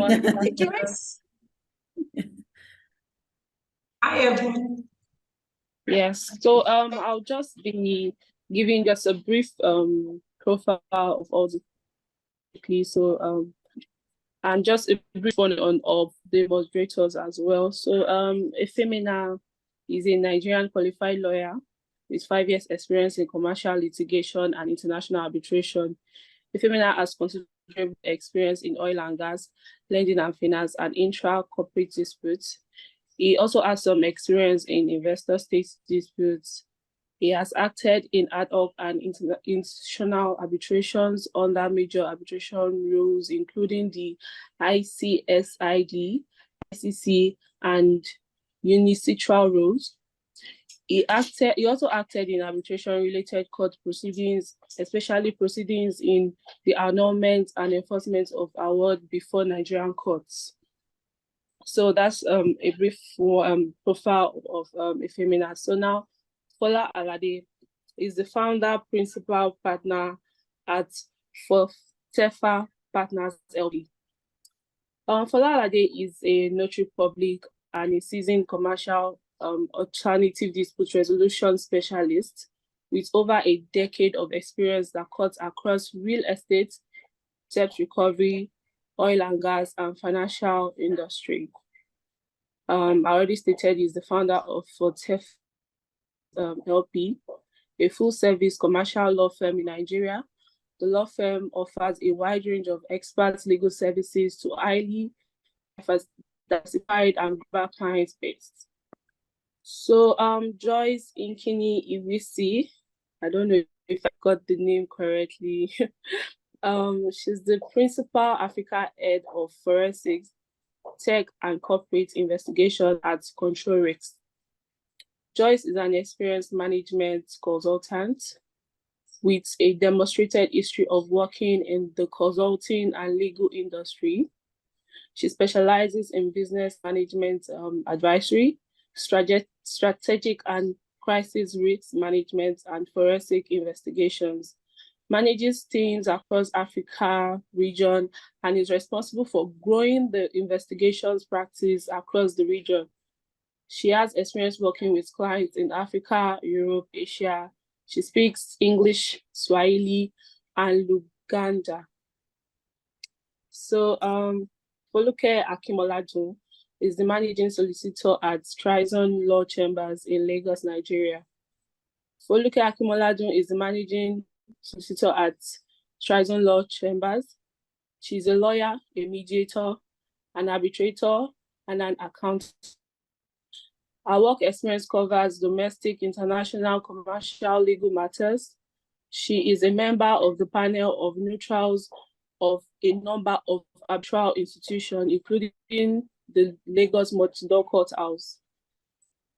Joyce. Hi, everyone. Yes, so I'll just be giving just a brief profile of all the and just a brief one of the moderators as well. So Efemina is a Nigerian qualified lawyer with 5 years experience in commercial litigation and international arbitration. Efemina has considerable experience in oil and gas, lending and finance, and intra-corporate disputes. He also has some experience in investor-state disputes. He has acted in ad hoc and institutional arbitrations under major arbitration rules, including the ICSID, ICC, and UNICITRAL rules. He also acted in arbitration-related court proceedings, especially proceedings in the annulment and enforcement of award before Nigerian courts. So that's a brief profile of Efemina. So now, Fola Alade is the founder, principal partner at Tefa Partners LP. Fola Alade is a notary public and a seasoned commercial alternative dispute resolution specialist with over a decade of experience that cuts across real estate, debt recovery, oil and gas, and financial industry. I already stated he's the founder of Tef LP, a full-service commercial law firm in Nigeria. The law firm offers a wide range of expert legal services to highly diversified and global client base. So Joyce Inkini Iwisi, I don't know if I got the name correctly. She's the principal Africa head of forensics, tech, and corporate investigation at Control Risks. Joyce is an experienced management consultant with a demonstrated history of working in the consulting and legal industry. She specializes in business management advisory, strategic and crisis risk management, and forensic investigations, manages teams across Africa region, and is responsible for growing the investigations practice across the region. She has experience working with clients in Africa, Europe, Asia. She speaks English, Swahili, and Luganda. So Foluke Akimoladun is the managing solicitor at Trison Law Chambers in Lagos, Nigeria. Foluke Akimoladun is the managing solicitor at Trison Law Chambers. She's a lawyer, a mediator, an arbitrator, and an accountant. Her work experience covers domestic, international, commercial, legal matters. She is a member of the panel of neutrals of a number of arbitral institutions, including the Lagos Multi-Door Courthouse.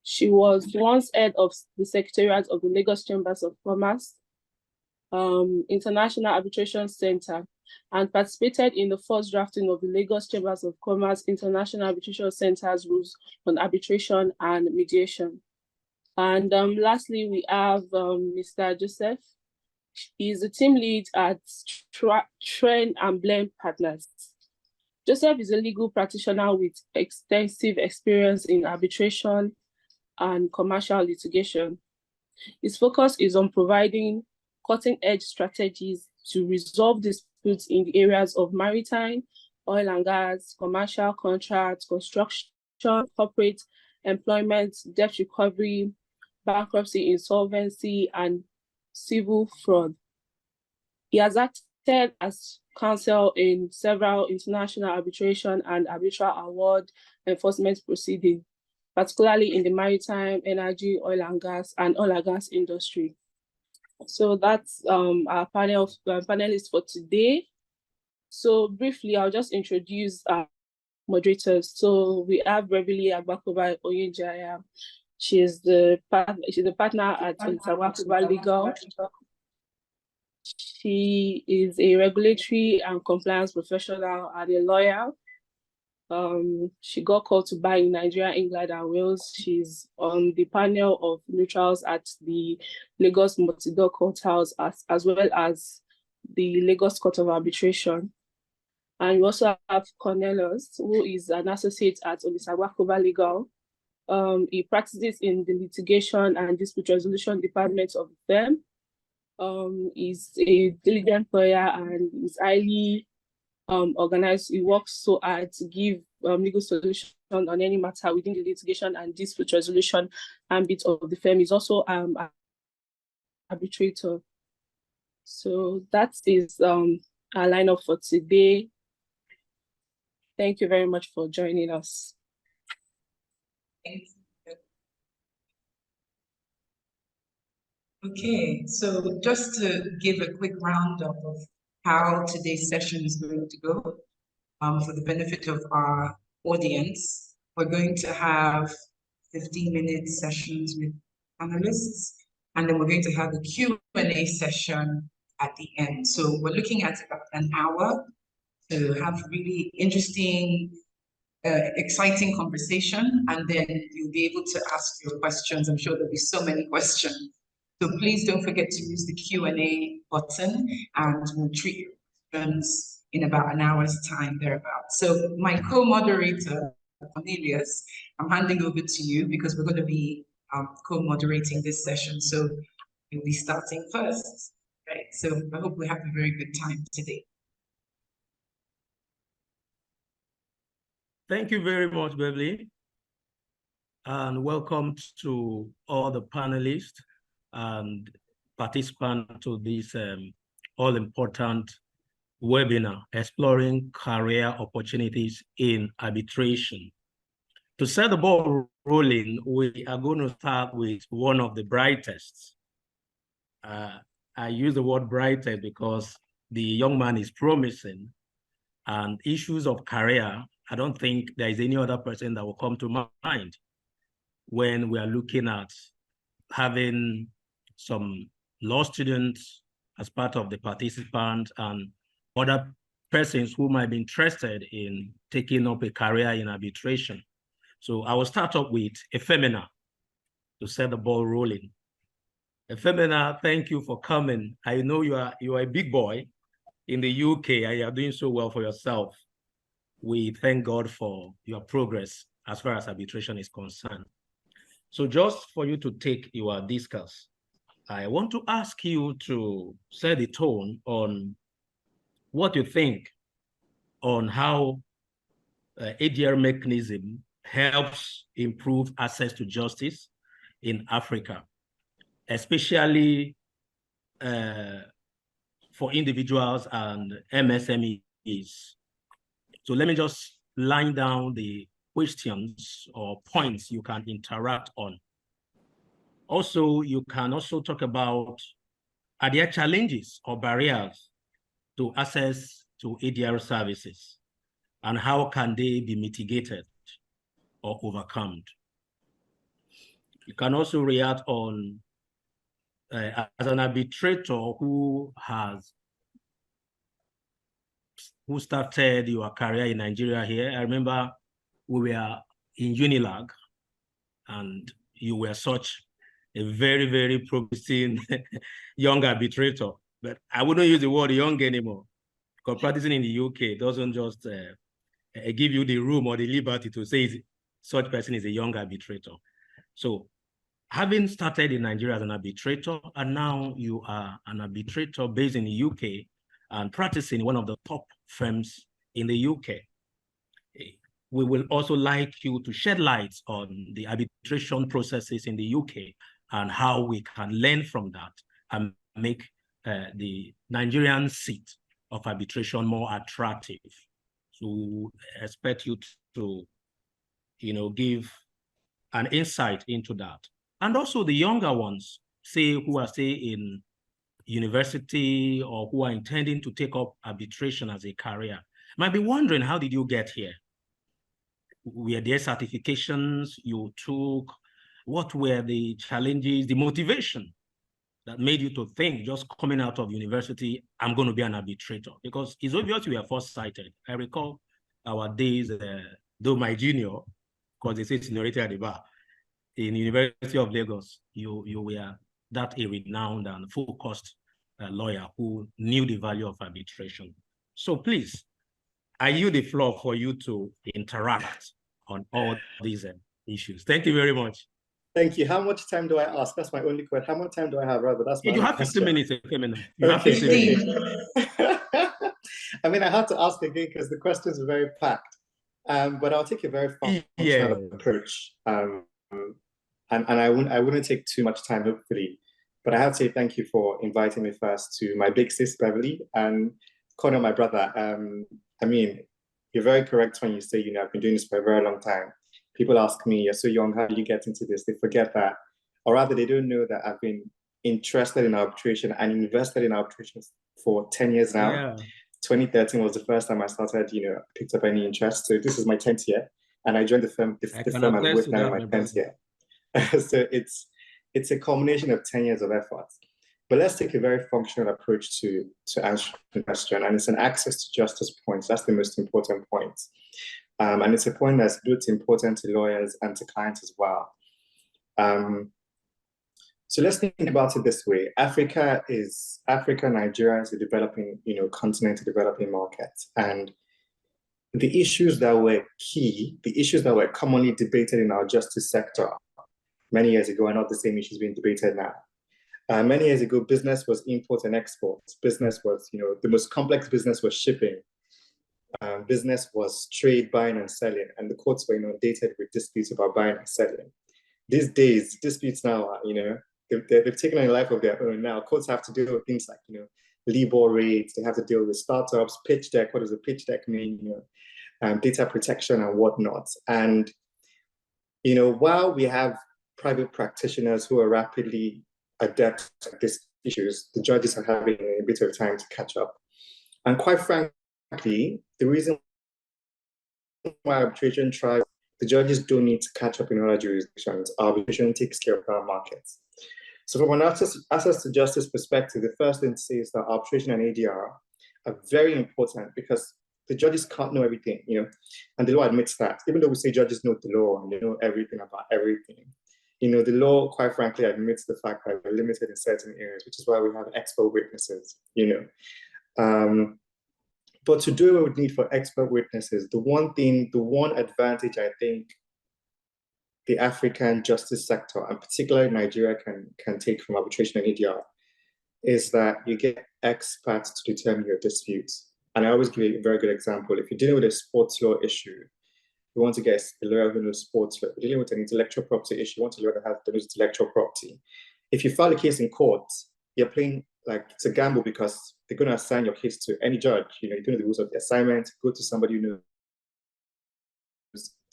She was once head of the Secretariat of the Lagos Chambers of Commerce, International Arbitration Center, and participated in the first drafting of the Lagos Chambers of Commerce International Arbitration Center's rules on arbitration and mediation. And lastly, we have Mr. Joseph. He is the team lead at Trend and Blend Partners. Joseph is a legal practitioner with extensive experience in arbitration and commercial litigation. His focus is on providing cutting-edge strategies to resolve disputes in the areas of maritime, oil and gas, commercial contracts, construction, corporate employment, debt recovery, bankruptcy, insolvency, and civil fraud. He has acted as counsel in several international arbitration and arbitral award enforcement proceedings, particularly in the maritime, energy, oil and gas industry. So that's our panelists for today. So briefly, I'll just introduce our moderators. So we have Olisa Agbakoba Legal. She's the partner at Olisa Agbakoba Legal. She is a regulatory and compliance professional and a lawyer. She got called to bar in Nigeria, England, and Wales. She's on the panel of neutrals at the Lagos Multi-Door Courthouse, as well as the Lagos Court of Arbitration. And we also have Cornelius, who is an associate at Olisa Agbakoba Legal. He practices in the litigation and dispute resolution department of the firm. He's a diligent lawyer and is highly organized. He works so hard to give legal solution on any matter within the litigation and dispute resolution ambit of the firm. He's also an arbitrator. So that is our lineup for today. Thank you very much for joining us. Thank you. Okay, so just to give a quick roundup of how today's session is going to go, for the benefit of our audience, we're going to have 15-minute sessions with panelists, and then we're going to have a Q&A session at the end. So we're looking at about an hour to have really interesting, exciting conversation, and then you'll be able to ask your questions. I'm sure there'll be so many questions. So please don't forget to use the Q&A button, and we'll treat your questions in about an hour's time thereabout. So my co-moderator, Cornelius, I'm handing over to you because we're going to be co-moderating this session. So you'll be starting first, right? So I hope we have a very good time today. Thank you very much, Beverly, and welcome to all the panelists and participants to this all-important webinar, Exploring Career Opportunities in Arbitration. To set the ball rolling, we are going to start with one of the brightest. I use the word brightest because the young man is promising, and issues of career, I don't think there is any other person that will come to mind when we are looking at having some law students as part of the participants and other persons who might be interested in taking up a career in arbitration. So I will start up with Efemina to set the ball rolling. Efemina, thank you for coming. I know you are a big boy in the UK and you are doing so well for yourself. We thank God for your progress as far as arbitration is concerned. So just for you to take your discuss, I want to ask you to set the tone on what you think on how ADR mechanism helps improve access to justice in Africa, especially for individuals and MSMEs. So let me just line down the questions or points you can interact on. Also, you can also talk about, are there challenges or barriers to access to ADR services, and how can they be mitigated or overcome? You can also react on, as an arbitrator who started your career in Nigeria here. I remember we were in Unilag and you were such a very, very promising young arbitrator. But I wouldn't use the word young anymore, because practicing in the UK doesn't just give you the room or the liberty to say such person is a young arbitrator. So having started in Nigeria as an arbitrator, and now you are an arbitrator based in the UK and practicing one of the top firms in the UK. We will also like you to shed light on the arbitration processes in the UK and how we can learn from that and make the Nigerian seat of arbitration more attractive. So we expect you to, give an insight into that. And also the younger ones, who are in university or who are intending to take up arbitration as a career, might be wondering, how did you get here? Were there certifications you took? What were the challenges, the motivation that made you to think, just coming out of university, I'm going to be an arbitrator? Because it's obvious you were foresighted. I recall our days, though my junior, because they say seniority at the bar, in University of Lagos, you were that a renowned and focused lawyer who knew the value of arbitration. So please, I yield the floor for you to interact on all these issues. Thank you very much. Thank you. How much time do I ask? That's my only question. How much time do I have, rather? That's my You have 15 minutes, You have 15 minutes. I mean, I had to ask again because the questions are very packed. But I'll take a very functional approach. And I wouldn't take too much time, hopefully. But I have to say thank you for inviting me first to my big sis, Beverly, and Connor, my brother. I mean, you're very correct when you say, you know, I've been doing this for a very long time. People ask me, you're so young, how did you get into this? They forget that, or rather they don't know that I've been interested in arbitration and invested in arbitration for 10 years now. Yeah. 2013 was the first time I started, you know, picked up any interest. So this is my 10th year, and I joined the firm I'm with now in my 10th year. So it's a culmination of 10 years of effort. But let's take a very functional approach to answering the question, and it's an access to justice point. That's the most important point. And it's a point that's both important to lawyers and to clients as well. So let's think about it this way. Africa, Nigeria is a developing, you know, continent, a developing market. And the issues that were key, the issues that were commonly debated in our justice sector many years ago are not the same issues being debated now. Many years ago, business was import and export. Business was, you know, the most complex business was shipping. Business was trade, buying and selling, and the courts were inundated with disputes about buying and selling. These days, disputes now are, you know, they've taken on a life of their own now. Courts have to deal with things like, you know, LIBOR rates, they have to deal with startups, pitch deck, what does a pitch deck mean, you know, data protection and whatnot. And, you know, while we have private practitioners who are rapidly adept at these issues, the judges are having a bit of time to catch up. And quite frankly, the reason why arbitration trials, the judges don't need to catch up in other jurisdictions. Arbitration takes care of our markets. So from an access to justice perspective, the first thing to say is that arbitration and ADR are very important because the judges can't know everything, you know, and the law admits that. Even though we say judges know the law and they know everything about everything, you know, the law, quite frankly, admits the fact that we're limited in certain areas, which is why we have expert witnesses, you know. But to do what we need for expert witnesses, the one advantage I think the African justice sector, and particularly Nigeria, can take from arbitration and ADR is that you get experts to determine your disputes. And I always give a very good example. If you're dealing with a sports law issue, you want to get a lawyer who knows sports law. If you're dealing with an intellectual property issue, you want a lawyer that knows intellectual property. If you file a case in court, you're playing like it's a gamble because they're going to assign your case to any judge. You know, you don't know the rules of the assignment. Go to somebody who knows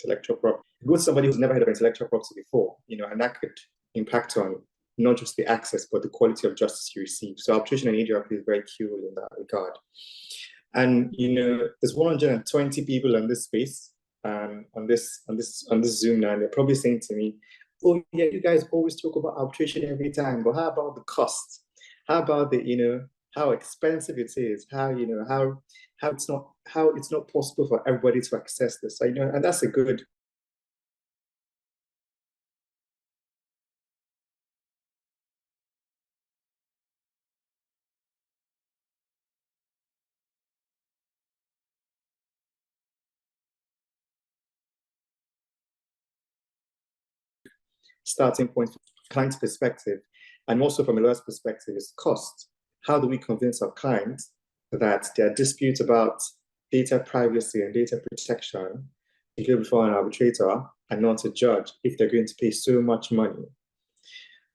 intellectual property. Go to somebody who's never heard of intellectual property before. You know, and that could impact on not just the access, but the quality of justice you receive. So arbitration and ADR plays very key role in that regard. And you know, there's 120 people on this space, on this Zoom now, and they're probably saying to me, "Oh yeah, you guys always talk about arbitration every time, but how about the cost? How about the, you know, how expensive it is? How, you know, how it's not possible for everybody to access this?" So, you know, and that's a good. Starting point from the client's perspective, and also from a lawyer's perspective, is cost. How do we convince our clients that their disputes about data privacy and data protection go before an arbitrator and not a judge if they're going to pay so much money?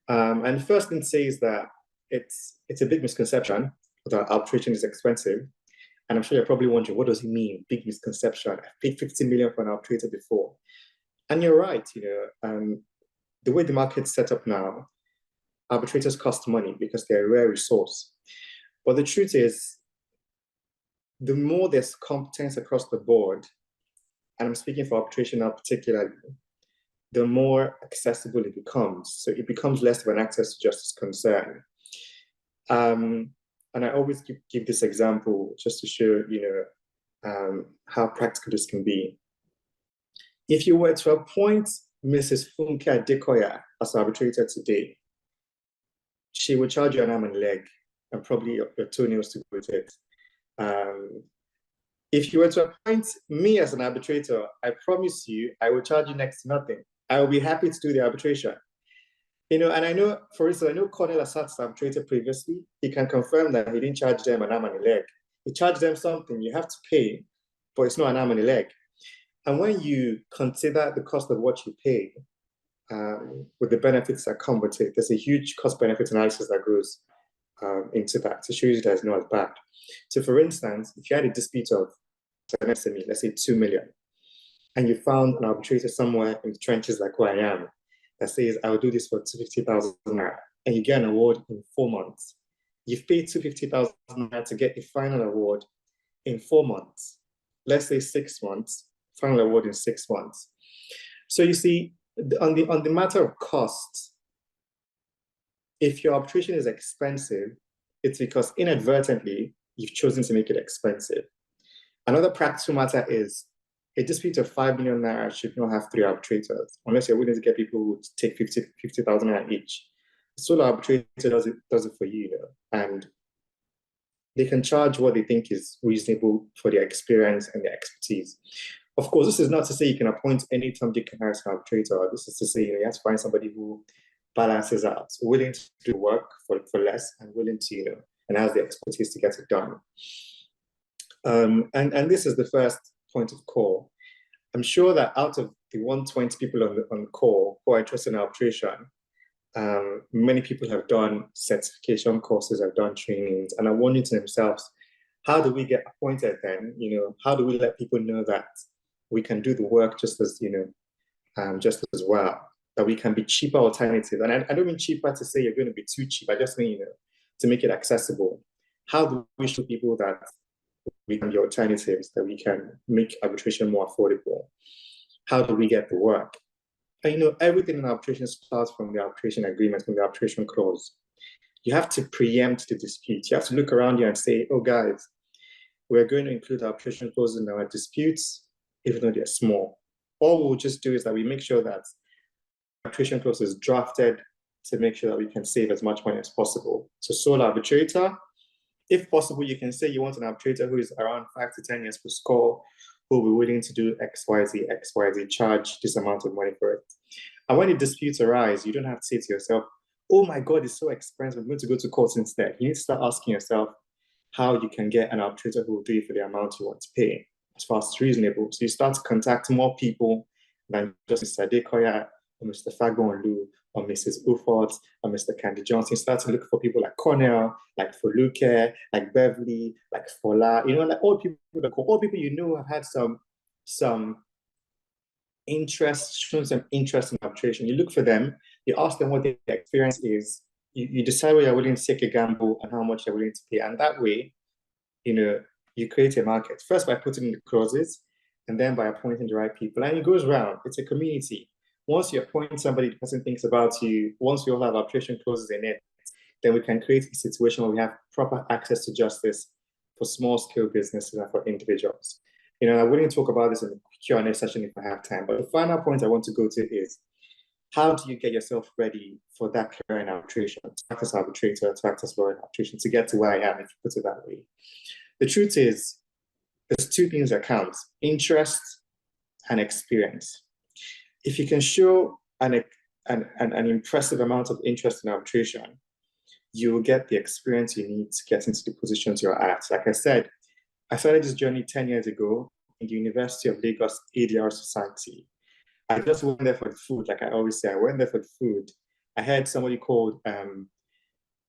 And the first thing to say is that it's a big misconception that arbitration is expensive. And I'm sure you're probably wondering, what does it mean? Big misconception. I've paid 50 million for an arbitrator before. And you're right, you know, the way the market's set up now, arbitrators cost money because they're a rare resource. But the truth is, the more there's competence across the board, and I'm speaking for arbitration now particularly, the more accessible it becomes. So it becomes less of an access to justice concern. And I always give this example just to show, you know, how practical this can be. If you were to appoint Mrs. Funke Adekoya as arbitrator today, she would charge you an arm and leg and probably your toenails to go with it. If you were to appoint me as an arbitrator, I promise you, I will charge you next to nothing. I will be happy to do the arbitration. You know, and I know, for instance, I know Cornel Assat's arbitrator previously. He can confirm that he didn't charge them an arm and a leg. He charged them something you have to pay, but it's not an arm and a leg. And when you consider the cost of what you pay with the benefits that come with it, there's a huge cost-benefit analysis that goes into that to show you that it's not as bad. So, for instance, if you had a dispute of an SME, let's say 2 million, and you found an arbitrator somewhere in the trenches like where I am that says, I'll do this for 250,000 naira, and you get an award in 4 months. You've paid 250,000 naira to get a final award in 4 months. Let's say 6 months, final award in 6 months. So you see, on the matter of cost, if your arbitration is expensive, it's because inadvertently you've chosen to make it expensive. Another practical matter is a dispute of 5 million naira should not have 3 arbitrators, unless you're willing to get people who take 50,000 naira each. The sole arbitrator does it for you, and they can charge what they think is reasonable for their experience and their expertise. Of course, this is not to say you can appoint any Tom, Dick, and Harris arbitrator. This is to say you have to find somebody who balances out, willing to do work for less, and willing to, and has the expertise to get it done. And this is the first point of call. I'm sure that out of the 120 people on call who are interested in arbitration, many people have done certification courses, have done trainings, and are wondering to themselves, how do we get appointed then? How do we let people know that we can do the work just as, just as well, that we can be cheaper alternatives? And I don't mean cheaper to say you're going to be too cheap. I just mean, to make it accessible. How do we show people that we can be alternatives, that we can make arbitration more affordable? How do we get the work? And everything in arbitration starts from the arbitration agreement, from the arbitration clause. You have to preempt the dispute. You have to look around you and say, oh guys, we're going to include arbitration clauses in our disputes, even though they're small. All we'll just do is that we make sure that arbitration clause is drafted to make sure that we can save as much money as possible. So sole arbitrator, if possible, you can say you want an arbitrator who is around 5 to 10 years per score, who will be willing to do XYZ, charge this amount of money for it. And when the disputes arise, you don't have to say to yourself, oh my God, it's so expensive, I'm going to go to court instead. You need to start asking yourself how you can get an arbitrator who will do it for the amount you want to pay, as far as it's reasonable. So you start to contact more people than just Mr. Adekoya or Mr. Fagbonlu or Mrs. Ufort or Mr. Candy Johnson. Start to look for people like Cornell, like Foluke, like Beverly, like Fola, like all people have had some interest, shown some interest in arbitration. You look for them, you ask them what their experience is, you decide where you're willing to take a gamble and how much you're willing to pay. And that way, you create a market, first by putting in the clauses, and then by appointing the right people. And it goes round, it's a community. Once you appoint somebody, the person thinks about you, once we all have arbitration clauses in it, then we can create a situation where we have proper access to justice for small-scale businesses and for individuals. I wouldn't talk about this in the Q&A session if I have time, but the final point I want to go to is, how do you get yourself ready for that career in arbitration, to act as arbitrator, to act as lawyer in arbitration, to get to where I am, if you put it that way? The truth is, there's 2 things that count: interest and experience. If you can show an impressive amount of interest in arbitration, you will get the experience you need to get into the positions you're at. Like I said, I started this journey 10 years ago in the University of Lagos ADR Society. I just went there for the food, like I always say. I went there for the food. I heard somebody called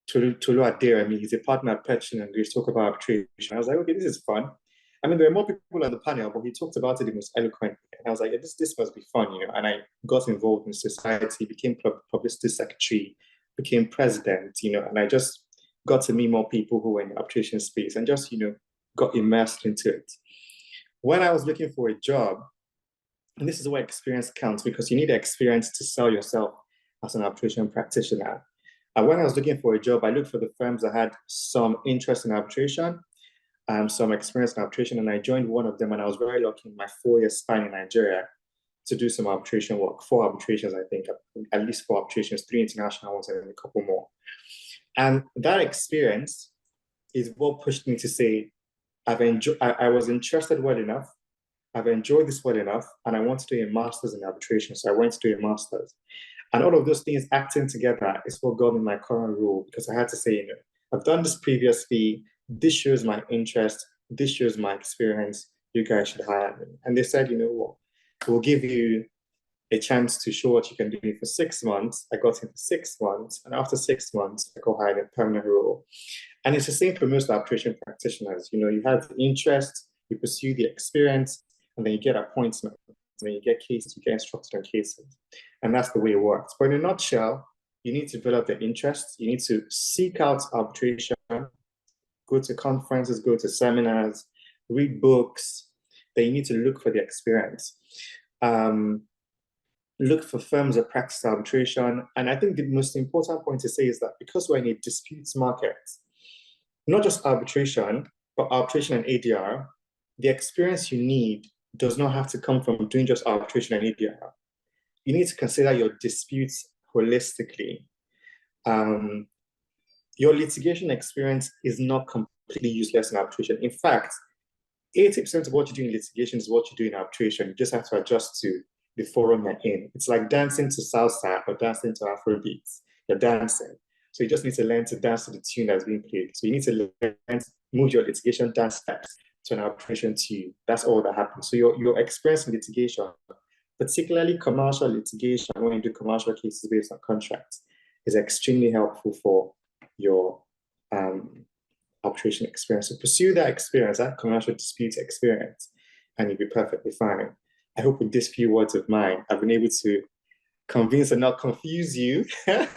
Tolu Aderemi. He's a partner at Petrin and Grace talk about arbitration. I was like, okay, this is fun. I mean, there were more people on the panel, but he talked about it the most eloquently. And I was like, yeah, this must be fun, And I got involved in society, became publicity secretary, became president, and I just got to meet more people who were in the arbitration space and just, got immersed into it. When I was looking for a job, and this is where experience counts, because you need experience to sell yourself as an arbitration practitioner. And when I was looking for a job, I looked for the firms that had some interest in arbitration, some experience in arbitration, and I joined one of them, and I was very lucky in my 4-year span in Nigeria to do some arbitration work. 4 arbitrations, I think, at least 4 arbitrations, 3 international ones, and then a couple more. And that experience is what pushed me to say, I was interested well enough. I've enjoyed this well enough, and I want to do a master's in arbitration. So I went to do a master's. And all of those things acting together is what got me my current role, because I had to say, I've done this previously. This shows my interest. This shows my experience. You guys should hire me. And they said, you know what, we'll give you a chance to show what you can do for 6 months. I got in for 6 months. And after 6 months, I got hired in a permanent role. And it's the same for most arbitration practitioners. You have the interest, you pursue the experience, and then you get appointments. Then you get cases, you get instructed on cases. And that's the way it works. But in a nutshell, you need to develop the interest. You need to seek out arbitration, go to conferences, go to seminars, read books. Then you need to look for the experience. Look for firms that practice arbitration. And I think the most important point to say is that because we're in a disputes market, not just arbitration, but arbitration and ADR, the experience you need does not have to come from doing just arbitration and ADR. You need to consider your disputes holistically. Your litigation experience is not completely useless in arbitration. In fact, 80% of what you do in litigation is what you do in arbitration. You just have to adjust to the forum you're in. It's like dancing to salsa or dancing to Afrobeats. You're dancing. So you just need to learn to dance to the tune that's being played. So you need to learn to move your litigation dance steps to an arbitration tune. That's all that happens. So your experience in litigation, particularly commercial litigation, when you do commercial cases based on contracts, is extremely helpful for your arbitration experience. So pursue that experience, that commercial dispute experience, and you'll be perfectly fine. I hope with these few words of mine, I've been able to convince and not confuse you and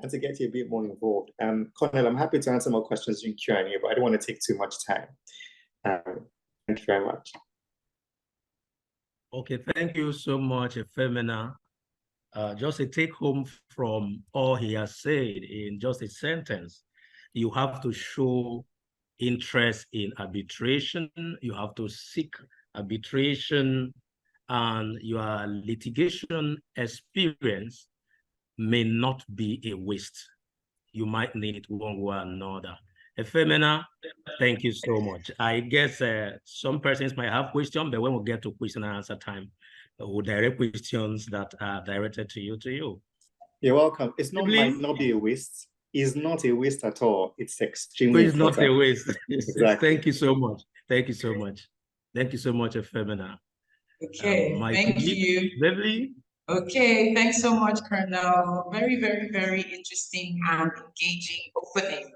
to get you a bit more involved. Cornel, I'm happy to answer more questions during Q&A, but I don't want to take too much time. Thank you very much. Okay, thank you so much, Femina. Just a take home from all he has said in just a sentence. You have to show interest in arbitration. You have to seek arbitration, and your litigation experience may not be a waste. You might need it one way or another. Femina, thank you so much. I guess some persons might have questions, but when we get to question and answer time, we'll direct questions that are directed to you. You're welcome. Might not be a waste. It's not a waste at all. It's extremely important. It's not a waste. Exactly. Thank you so much. Thank you so much. Thank you so much, Femina. Okay, thank you. Beverly? Okay, thanks so much, Colonel. Very, very, very interesting and engaging opening,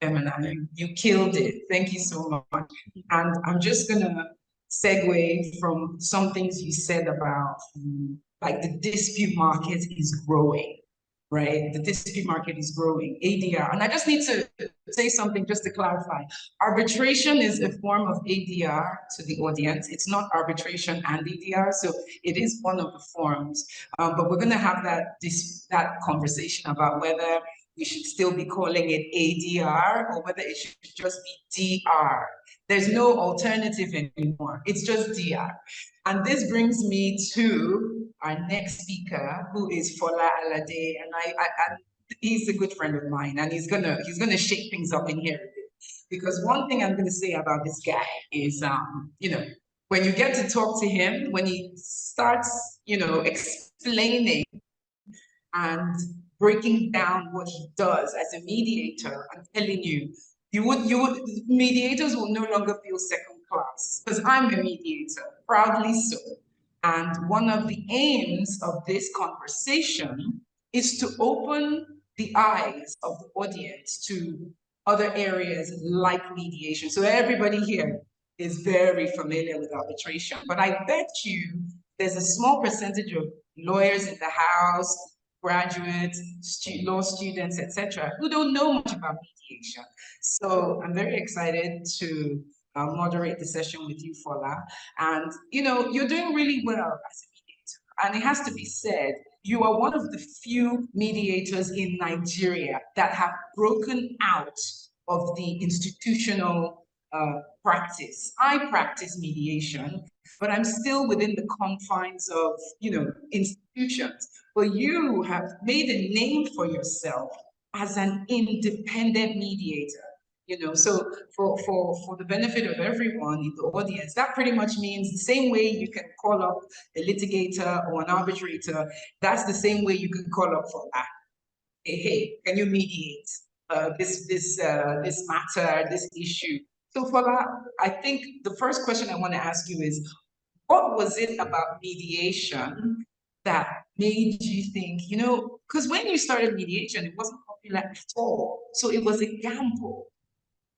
Femina. You killed it. Thank you so much. And I'm just gonna segue from some things you said about like the dispute market is growing, right? The dispute market is growing, ADR. And I just need to say something just to clarify. Arbitration is a form of ADR to the audience. It's not arbitration and ADR, so it is one of the forms. But we're gonna have that conversation about whether we should still be calling it ADR or whether it should just be DR. There's no alternative anymore. It's just DR. And this brings me to our next speaker, who is Fola Alade, and he's a good friend of mine, and he's gonna shake things up in here a bit. Because one thing I'm gonna say about this guy is, when you get to talk to him, when he starts, explaining and breaking down what he does as a mediator, I'm telling you, mediators will no longer feel second class, because I'm a mediator, proudly so. And one of the aims of this conversation is to open the eyes of the audience to other areas like mediation. So everybody here is very familiar with arbitration, but I bet you there's a small percentage of lawyers in the house, graduates, law students, etc., who don't know much about mediation. So I'm very excited to moderate the session with you, Fola. And you're doing really well as a mediator. And it has to be said, you are one of the few mediators in Nigeria that have broken out of the institutional practice. I practice mediation, but I'm still within the confines of, institutions. But you have made a name for yourself as an independent mediator. So for the benefit of everyone in the audience, that pretty much means the same way you can call up a litigator or an arbitrator, that's the same way you can call up for that. Hey, can you mediate this matter, this issue? So Fola, I think the first question I want to ask you is, what was it about mediation that made you think, because when you started mediation, it wasn't popular at all. So it was a gamble.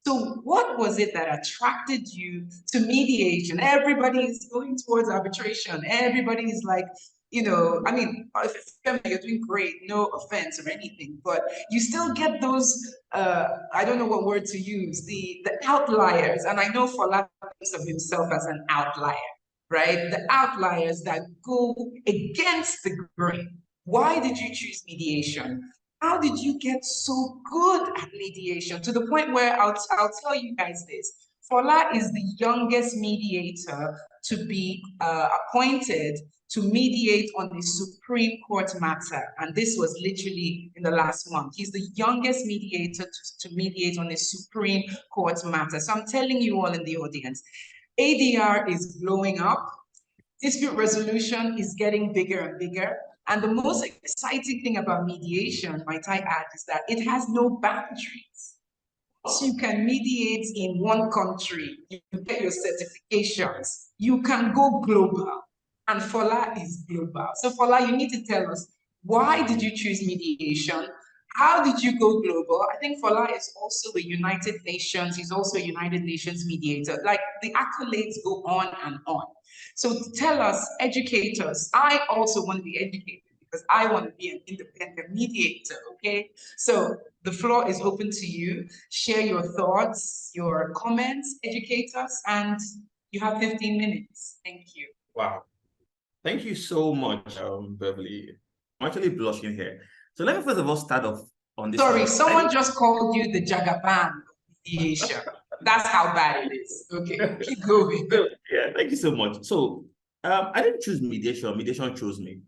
So what was it that attracted you to mediation? Everybody is going towards arbitration. Everybody is like, I mean, if you're doing great, no offense or anything, but you still get those, I don't know what word to use, the outliers. And I know Fola thinks of himself as an outlier, right? The outliers that go against the grain. Why did you choose mediation? How did you get so good at mediation to the point where I'll tell you guys this. Fola is the youngest mediator to be appointed to mediate on the Supreme Court matter. And this was literally in the last month. He's the youngest mediator to mediate on the Supreme Court matter. So I'm telling you all in the audience, ADR is blowing up. Dispute resolution is getting bigger and bigger. And the most exciting thing about mediation, might I add, is that it has no boundaries. Once you can mediate in one country, you get your certifications, you can go global. And Fola is global. So Fola, you need to tell us, why did you choose mediation? How did you go global? I think Fola is also a United Nations, he's also a United Nations mediator. Like, the accolades go on and on. So tell us, educators, I also want to be educated because I want to be an independent mediator, okay? So the floor is open to you. Share your thoughts, your comments, educators, and you have 15 minutes. Thank you. Wow. Thank you so much, Beverly. I'm actually blushing here. So let me first of all start off on this. Sorry, someone just called you the Jagaban mediation. That's how bad it is. Okay, keep going. Yeah, thank you so much. So I didn't choose mediation. Mediation chose me.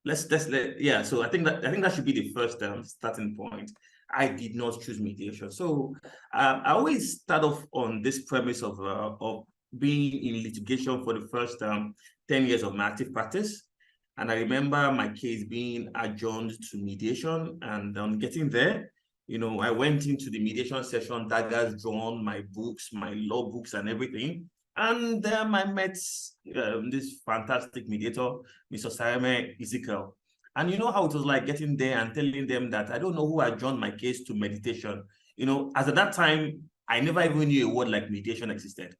So I think that should be the first starting point. I did not choose mediation. So I always start off on this premise of being in litigation for the first 10 years of my active practice. And I remember my case being adjourned to mediation, and on getting there, I went into the mediation session, daggers drawn, my books, my law books and everything. And I met this fantastic mediator, Mr. Sareme Ezekiel. And you know how it was like getting there and telling them that I don't know who adjourned my case to meditation. As at that time, I never even knew a word like mediation existed.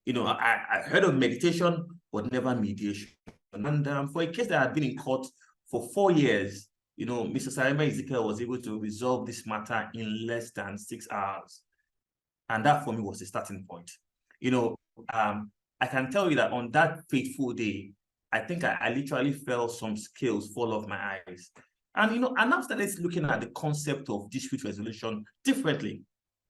I heard of meditation, but never mediation. And for a case that had been in court for 4 years, Mr. Sareme Ezekiel was able to resolve this matter in less than 6 hours. And that for me was the starting point. I can tell you that on that fateful day, I think I literally felt some scales fall off my eyes. And, and I started looking at the concept of dispute resolution differently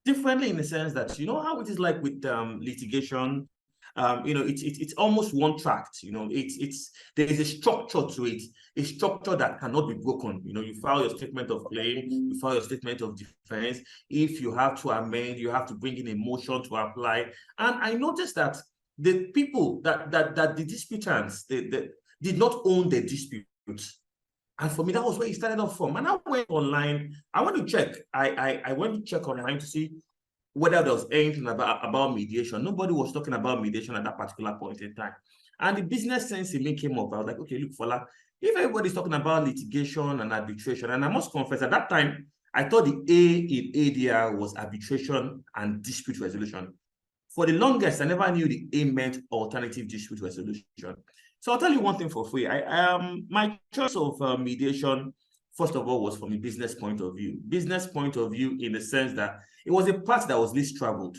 in the sense that, how it is like with litigation, it's almost one tract, there is a structure to it, a structure that cannot be broken. You file your statement of claim, you file your statement of defense. If you have to amend, you have to bring in a motion to apply. And I noticed that the people that the disputants, they did not own the dispute. And for me, that was where it started off from. And I went online, I went to check. I went to check online to see whether there was anything about mediation. Nobody was talking about mediation at that particular point in time. And the business sense in me came up. I was like, okay, look, Fola, if everybody's talking about litigation and arbitration, and I must confess, at that time, I thought the A in ADR was arbitration and dispute resolution. For the longest, I never knew the A meant alternative dispute resolution. So I'll tell you one thing for free. My choice of mediation, first of all, was from a business point of view. Business point of view in the sense that it was a path that was least traveled.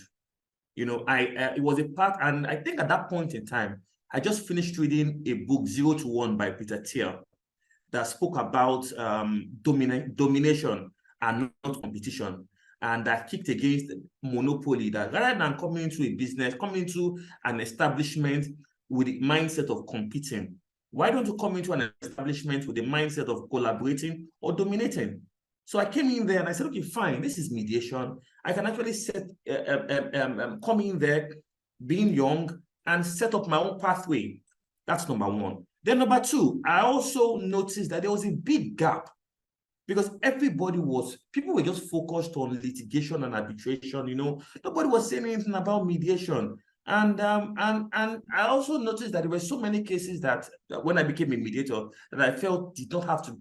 It was a path, and I think at that point in time, I just finished reading a book, 0 to 1 by Peter Thiel, that spoke about domination and not competition. And that kicked against monopoly, that rather than coming into a business, coming into an establishment with the mindset of competing, why don't you come into an establishment with the mindset of collaborating or dominating? So I came in there and I said, okay, fine, this is mediation. I can actually come in there, being young, and set up my own pathway. That's number one. Then number two, I also noticed that there was a big gap because people were just focused on litigation and arbitration, you know. Nobody was saying anything about mediation. And I also noticed that there were so many cases that when I became a mediator, that I felt did not have to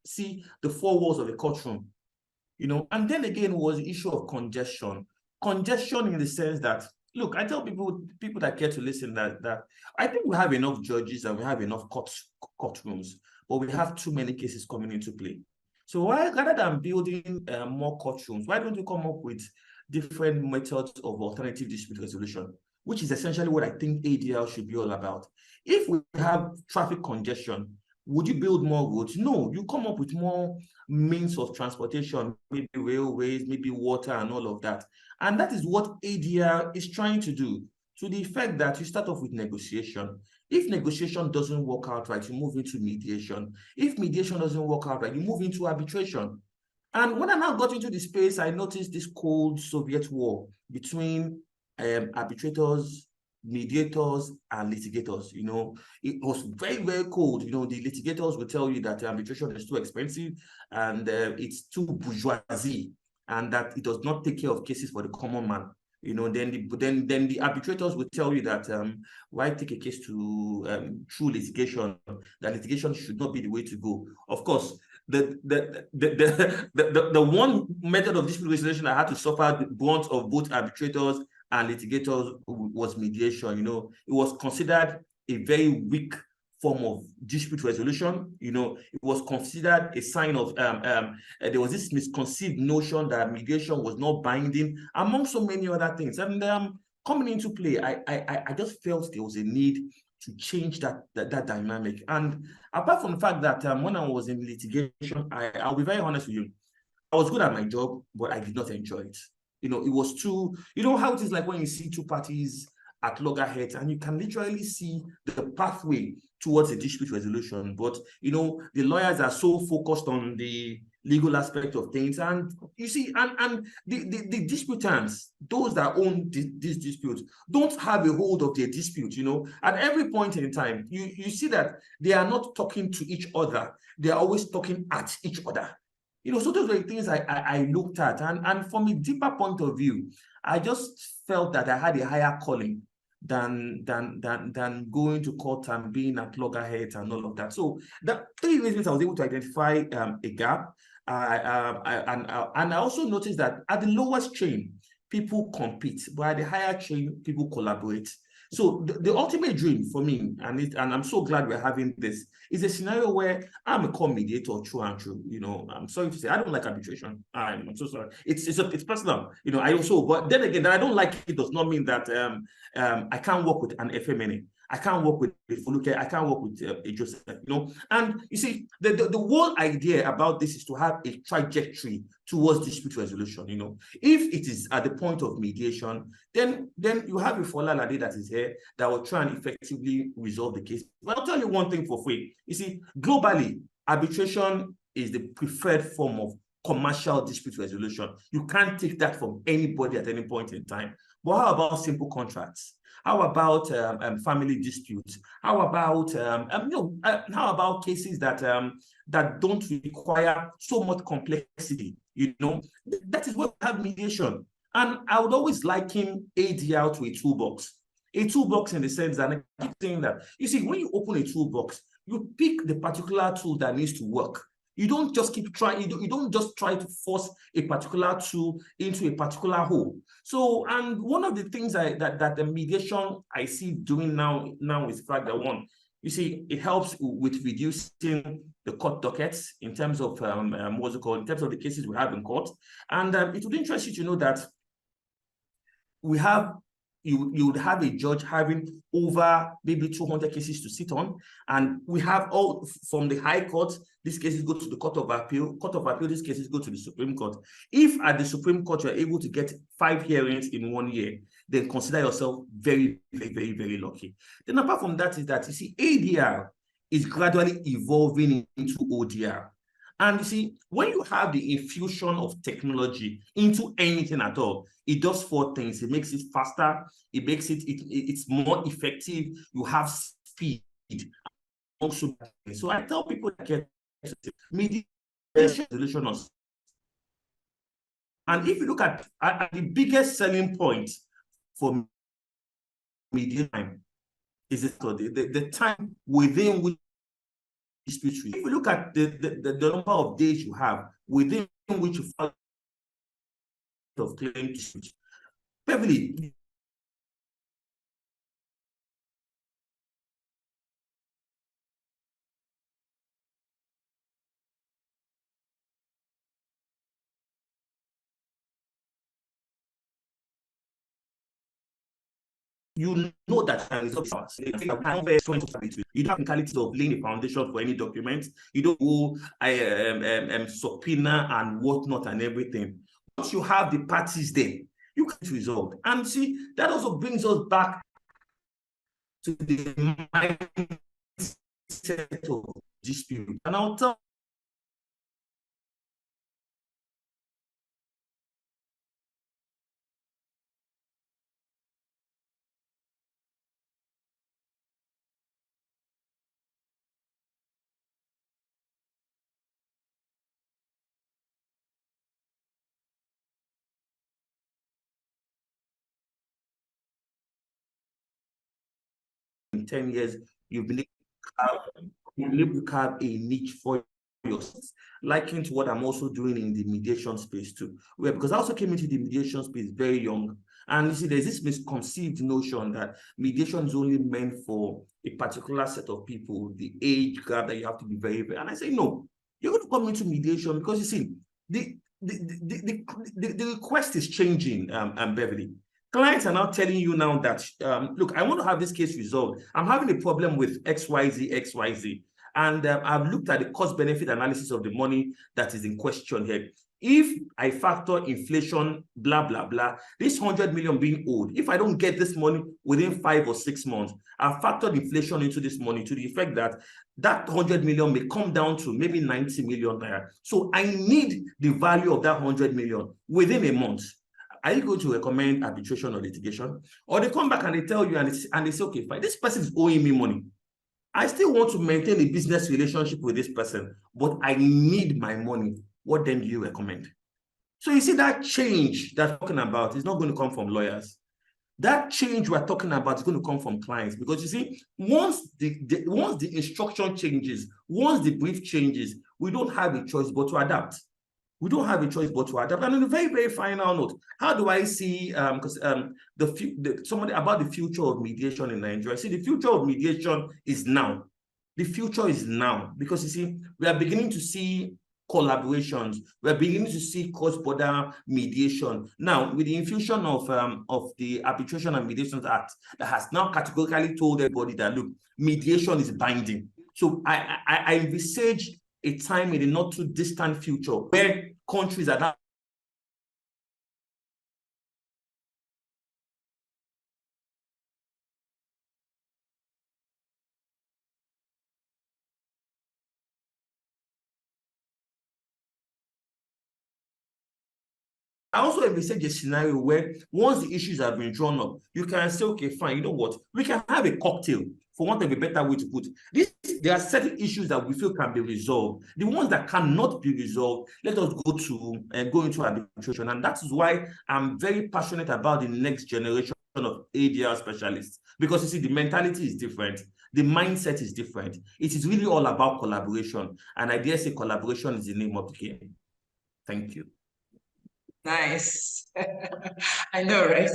see the four walls of a courtroom, you know. And then again was the issue of congestion. Congestion in the sense that, look, I tell people that care to listen that I think we have enough judges and we have enough courtrooms, but we have too many cases coming into play. So rather than building more courtrooms, why don't we come up with different methods of alternative dispute resolution, which is essentially what I think ADR should be all about. If we have traffic congestion, would you build more roads? No, you come up with more means of transportation, maybe railways, maybe water and all of that. And that is what ADR is trying to do, to the effect that you start off with negotiation. If negotiation doesn't work out right, you move into mediation. If mediation doesn't work out right, you move into arbitration. And when I now got into the space, I noticed this cold Soviet war between arbitrators, mediators, and litigators. You know, it was very, very cold. You know, the litigators will tell you that arbitration is too expensive and it's too bourgeoisie, and that it does not take care of cases for the common man. You know, then the arbitrators will tell you that why take a case to through litigation? That litigation should not be the way to go. Of course, the one method of dispute resolution I had to suffer the brunt of both arbitrators and litigators was mediation. You know, it was considered a very weak form of dispute resolution. You know, it was considered a sign of there was this misconceived notion that mediation was not binding, among so many other things. And coming into play, I just felt there was a need to change that dynamic. And apart from the fact that when I was in litigation, I'll be very honest with you, I was good at my job, but I did not enjoy it. You know, it was too, you know how it is like when you see two parties at loggerheads and you can literally see the pathway towards a dispute resolution. But, you know, the lawyers are so focused on the legal aspect of things. And you see, and the disputants, those that own these disputes, don't have a hold of their dispute, you know. At every point in time, you see that they are not talking to each other. They are always talking at each other. You know, so those were the things I looked at. And from a deeper point of view, I just felt that I had a higher calling than going to court and being at loggerheads and all of that. So the 3 reasons I was able to identify a gap. And I also noticed that at the lowest chain, people compete, but at the higher chain, people collaborate. So the ultimate dream for me, and I'm so glad we're having this, is a scenario where I'm a core mediator through and through. You know, I'm sorry to say, I don't like arbitration. I'm so sorry. It's personal. You know, I also, but then again, that I don't like it does not mean that I can't work with an FMNA. I can't work with Fuluke. I can't work with a Joseph, you know. And you see, the whole idea about this is to have a trajectory towards dispute resolution, you know. If it is at the point of mediation, then you have a Fola Lade that is here that will try and effectively resolve the case. But I'll tell you one thing for free. You see, globally, arbitration is the preferred form of commercial dispute resolution. You can't take that from anybody at any point in time. But how about simple contracts? How about family disputes? How about how about cases that don't require so much complexity? You know, that is where we have mediation. And I would always liken ADR to a toolbox. A toolbox in the sense that I keep saying that, you see, when you open a toolbox, you pick the particular tool that needs to work. You don't just keep trying, you don't just try to force a particular tool into a particular hole. So, and one of the things that the mediation I see doing now is the fact that, one, you see, it helps with reducing the court dockets in terms of what's it called, in terms of the cases we have in court. And it would interest you to know that we have, you would have a judge having over maybe 200 cases to sit on, and we have all from the High Court. These cases go to the Court of Appeal. These cases go to the Supreme Court. If at the Supreme Court you're able to get 5 hearings in 1 year, then consider yourself very, very, very, very lucky. Then apart from that is that, you see, ADR is gradually evolving into ODR. And you see, when you have the infusion of technology into anything at all, it does four things. It makes it faster. It makes it's more effective. You have speed. Also, so I tell people that mediation solution. And if you look at the biggest selling point for mediation is the time within which dispute. If you look at the number of days you have within which you file of claim dispute, Beverly, you know that you don't have technicalities of laying a foundation for any documents. You don't go subpoena and whatnot and everything. Once you have the parties there, you can resolve. And see, that also brings us back to the mindset of dispute. And I'll tell 10 years, you've been able to carve a niche for yourself, likened to what I'm also doing in the mediation space too. Where, because I also came into the mediation space very young. And you see, there's this misconceived notion that mediation is only meant for a particular set of people, the age gap that you have to be very, very. And I say, no, you're going to come into mediation because you see, the request is changing, Beverly. Clients are now telling you now that, look, I want to have this case resolved. I'm having a problem with XYZ. And I've looked at the cost-benefit analysis of the money that is in question here. If I factor inflation, blah, blah, blah, this 100 million being owed, if I don't get this money within 5 or 6 months, I've factored inflation into this money to the effect that that 100 million may come down to maybe 90 million naira. So I need the value of that 100 million within a month. Are you going to recommend arbitration or litigation? Or they come back and they tell you and they say, okay, fine, this person is owing me money. I still want to maintain a business relationship with this person, but I need my money. What then do you recommend? So you see that change that we're talking about is not going to come from lawyers. That change we're talking about is going to come from clients, because you see, once the instruction changes, once the brief changes, we don't have a choice but to adapt. We don't have a choice but to adapt. And on a very, very final note, how do I see, because somebody about the future of mediation in Nigeria? See, the future of mediation is now. The future is now, because you see, we are beginning to see collaborations. We're beginning to see cross-border mediation. Now, with the infusion of the Arbitration and Mediation Act that has now categorically told everybody that, look, mediation is binding. So I envisage a time in the not too distant future where countries are now I also envisage a scenario where once the issues have been drawn up, you can say, okay, fine, you know what? We can have a cocktail, for want of a better way to put it. There are certain issues that we feel can be resolved. The ones that cannot be resolved, let us go into arbitration. And that is why I'm very passionate about the next generation of ADR specialists. Because you see, the mentality is different. The mindset is different. It is really all about collaboration. And I dare say collaboration is the name of the game. Thank you. Nice. I know, right?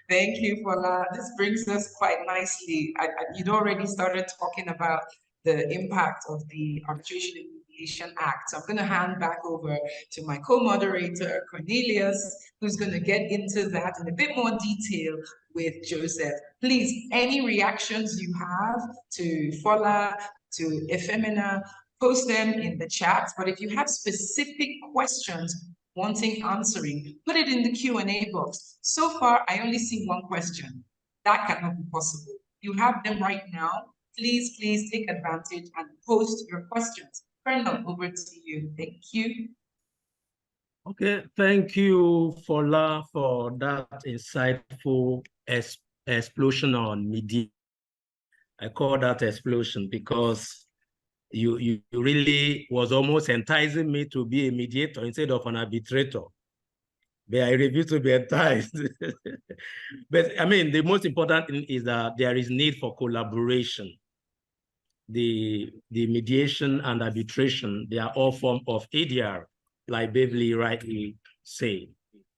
Thank you, Fola. This brings us quite nicely. You'd already started talking about the impact of the Arbitration and Mediation Act. So I'm going to hand back over to my co-moderator, Cornelius, who's going to get into that in a bit more detail with Joseph. Please, any reactions you have to Fola, to Efemina, post them in the chat. But if you have specific questions wanting answering, put it in the Q&A box. So far, I only see one question. That cannot be possible. You have them right now. Please take advantage and post your questions. Colonel, over to you. Thank you. Okay, thank you, Fola, for that insightful explosion on media. I call that explosion because you really was almost enticing me to be a mediator instead of an arbitrator. But I refuse to be enticed. But I mean, the most important thing is that there is need for collaboration. The mediation and arbitration, they are all forms of ADR, like Beverly rightly said.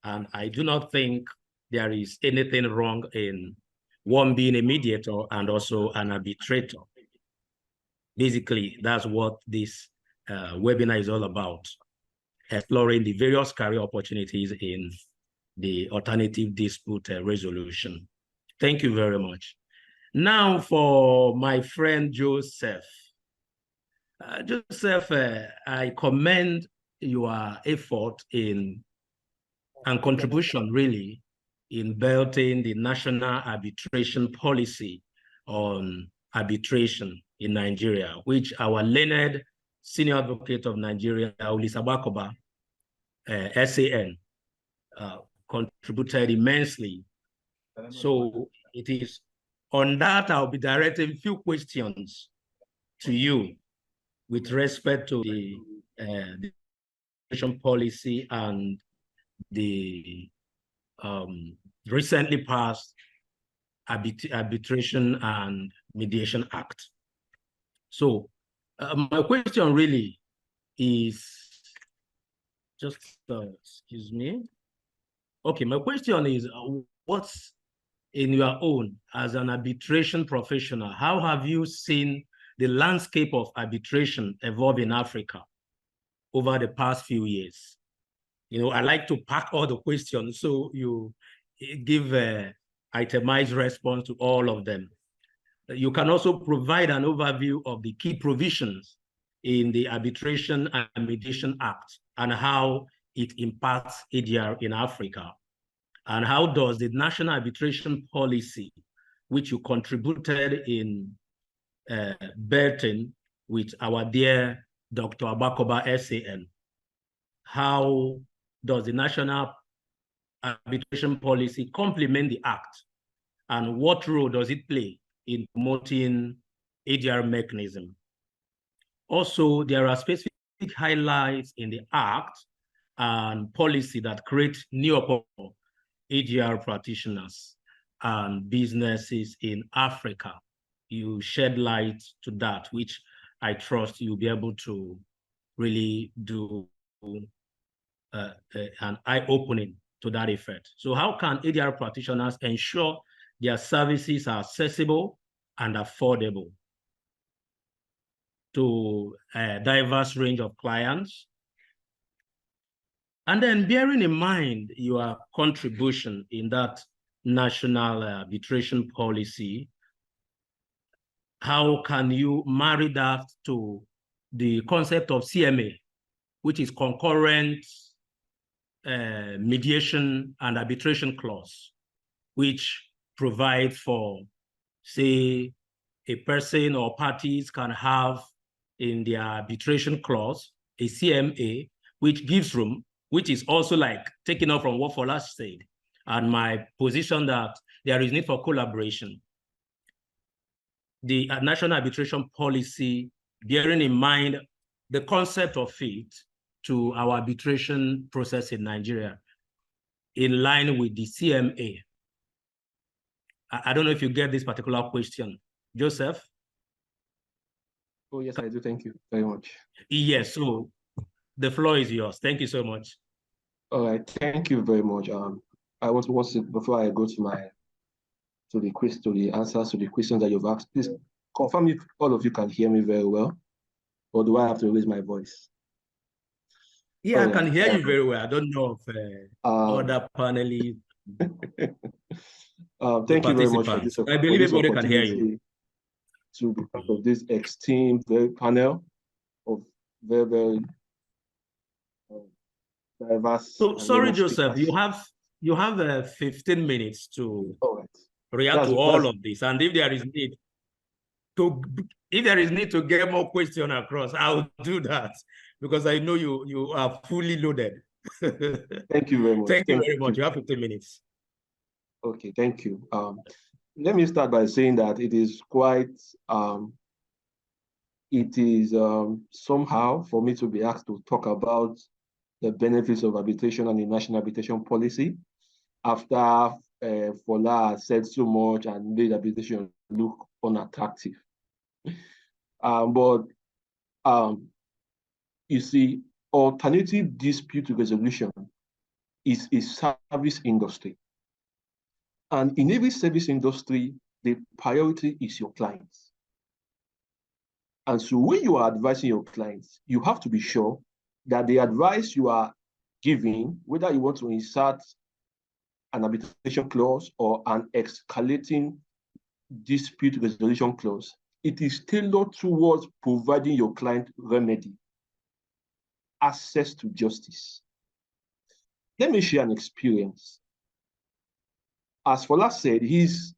And I do not think there is anything wrong in one being a mediator and also an arbitrator. Basically, that's what this webinar is all about, exploring the various career opportunities in the alternative dispute resolution. Thank you very much. Now for my friend Joseph. Joseph, I commend your effort in and contribution really in building the national arbitration policy on arbitration in Nigeria, which our learned senior advocate of Nigeria, Olisa Agbakoba, SAN, contributed immensely. So it is on that I'll be directing a few questions to you with respect to the arbitration policy and the recently passed Arbitration and Mediation Act. So my question really is, just excuse me. Okay, my question is, what's in your own as an arbitration professional, how have you seen the landscape of arbitration evolve in Africa over the past few years? You know, I like to pack all the questions so you give an itemized response to all of them. You can also provide an overview of the key provisions in the Arbitration and Mediation Act and how it impacts ADR in Africa. And how does the national arbitration policy, which you contributed in Burton with our dear Dr. Agbakoba SAN, how does the national arbitration policy complement the act? And what role does it play in promoting ADR mechanism? Also, there are specific highlights in the act and policy that create new opportunities ADR practitioners and businesses in Africa. You shed light to that, which I trust you'll be able to really do an eye-opening to that effect. So how can ADR practitioners ensure their services are accessible and affordable to a diverse range of clients? And then bearing in mind your contribution in that national arbitration policy, how can you marry that to the concept of CMA, which is concurrent mediation and arbitration clause, which provide for, say, a person or parties can have in their arbitration clause a CMA, which gives room, which is also like taking off from what Fola said, and my position that there is need for collaboration. The national arbitration policy, bearing in mind the concept of it to our arbitration process in Nigeria, in line with the CMA. I don't know if you get this particular question. Joseph? Oh, yes, I do. Thank you very much. Yes, so the floor is yours. Thank you so much. All right, thank you very much. I want to, before I go to the answers to the questions that you've asked, please confirm if all of you can hear me very well, or do I have to raise my voice? Yeah, I can hear you very well. I don't know if other panelists. Thank you very much for this. I believe everybody can hear you. To be part of this esteemed panel of very, very diverse. So sorry, Joseph, you have 15 minutes to react to all of this, and if there is need. if there is need to get more question across, I will do that because I know you are fully loaded. Thank you very much. Thank you very much. You have 15 minutes. Okay, thank you. Let me start by saying that it is quite, somehow for me to be asked to talk about the benefits of arbitration and the national arbitration policy after Fola said so much and made arbitration look unattractive. But you see, alternative dispute resolution is a service industry. And in every service industry, the priority is your clients. And so when you are advising your clients, you have to be sure that the advice you are giving, whether you want to insert an arbitration clause or an escalating dispute resolution clause, it is tailored towards providing your client remedy, access to justice. Let me share an experience. As Fola said, his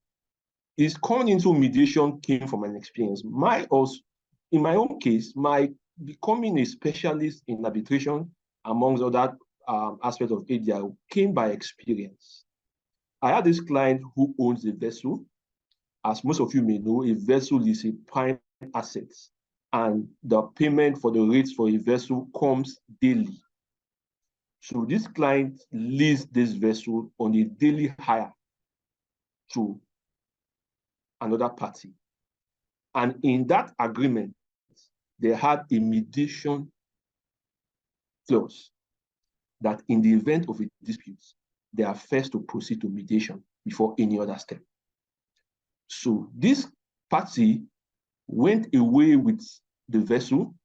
coming into mediation came from an experience. In my own case, my becoming a specialist in arbitration, amongst other aspects of ADR, came by experience. I had this client who owns a vessel. As most of you may know, a vessel is a prime asset, and the payment for the rates for a vessel comes daily. So this client leased this vessel on a daily hire to another party. And in that agreement, they had a mediation clause that in the event of a dispute, they are first to proceed to mediation before any other step. So this party went away with the vessel,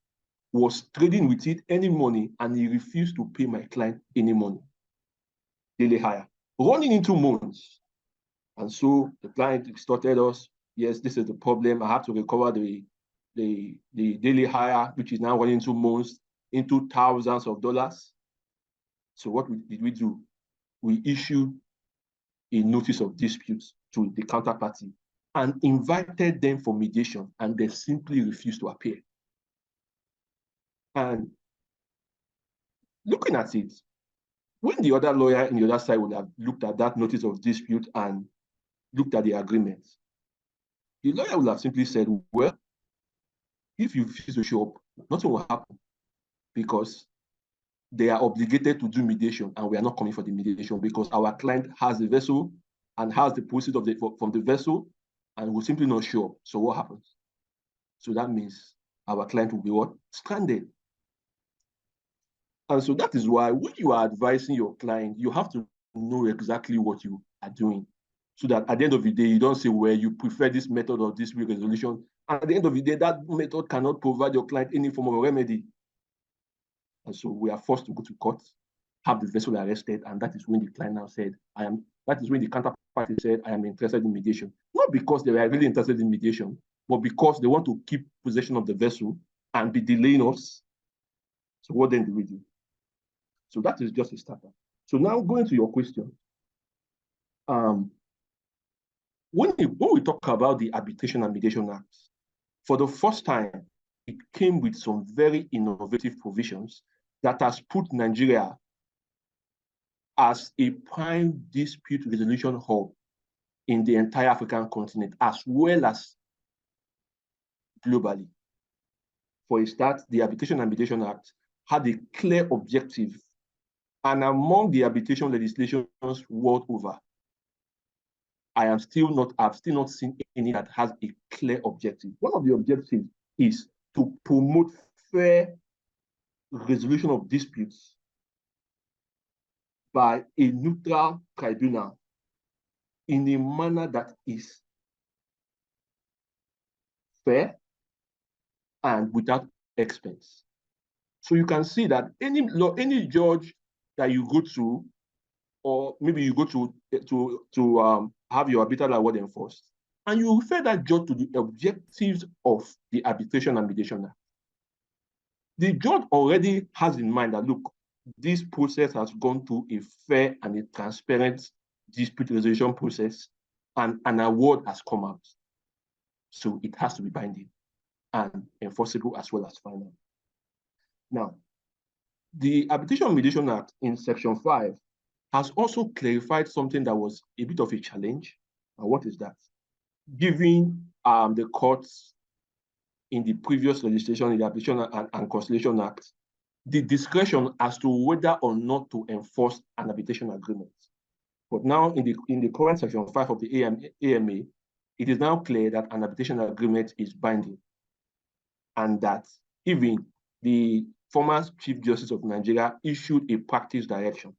was trading with it any money, and he refused to pay my client any money, daily hire, running into months. And so the client extorted us. Yes, this is the problem. I have to recover the daily hire, which is now running into months, into thousands of dollars. So what did we do? We issued a notice of dispute to the counterparty and invited them for mediation, and they simply refused to appear. And looking at it, when the other lawyer on the other side would have looked at that notice of dispute and looked at the agreement, the lawyer would have simply said, well, if you refuse to show up, nothing will happen because they are obligated to do mediation and we are not coming for the mediation because our client has the vessel and has the proceeds from the vessel and will simply not show up. So what happens? So that means our client will be what? Stranded. And so that is why when you are advising your client, you have to know exactly what you are doing so that at the end of the day, you don't say, well, you prefer this method or this resolution. And at the end of the day, that method cannot provide your client any form of remedy. And so we are forced to go to court, have the vessel arrested, and that is when the client now said, that is when the counterparty said, I am interested in mediation. Not because they were really interested in mediation, but because they want to keep possession of the vessel and be delaying us. So what then do we do? So that is just a starter. So now going to your question. When we talk about the Arbitration and Mediation Act, for the first time, it came with some very innovative provisions that has put Nigeria as a prime dispute resolution hub in the entire African continent, as well as globally. For a start, the Arbitration and Mediation Act had a clear objective, and among the arbitration legislations world over, I've still not seen any that has a clear objective. One of the objectives is to promote fair resolution of disputes by a neutral tribunal in a manner that is fair and without expense. So you can see that any judge that you go to, or maybe you go to have your arbitral award enforced, and you refer that judge to the objectives of the Arbitration and Mediation Act. The judge already has in mind that, look, this process has gone through a fair and a transparent dispute resolution process, and an award has come out. So it has to be binding and enforceable as well as final. Now, the Arbitration and Mediation Act in Section 5 has also clarified something that was a bit of a challenge. And what is that? Giving the courts in the previous legislation, in the Arbitration and Conciliation Act, the discretion as to whether or not to enforce an arbitration agreement. But now in the current Section 5 of the AMA, it is now clear that an arbitration agreement is binding, and that even the former Chief Justice of Nigeria issued a practice direction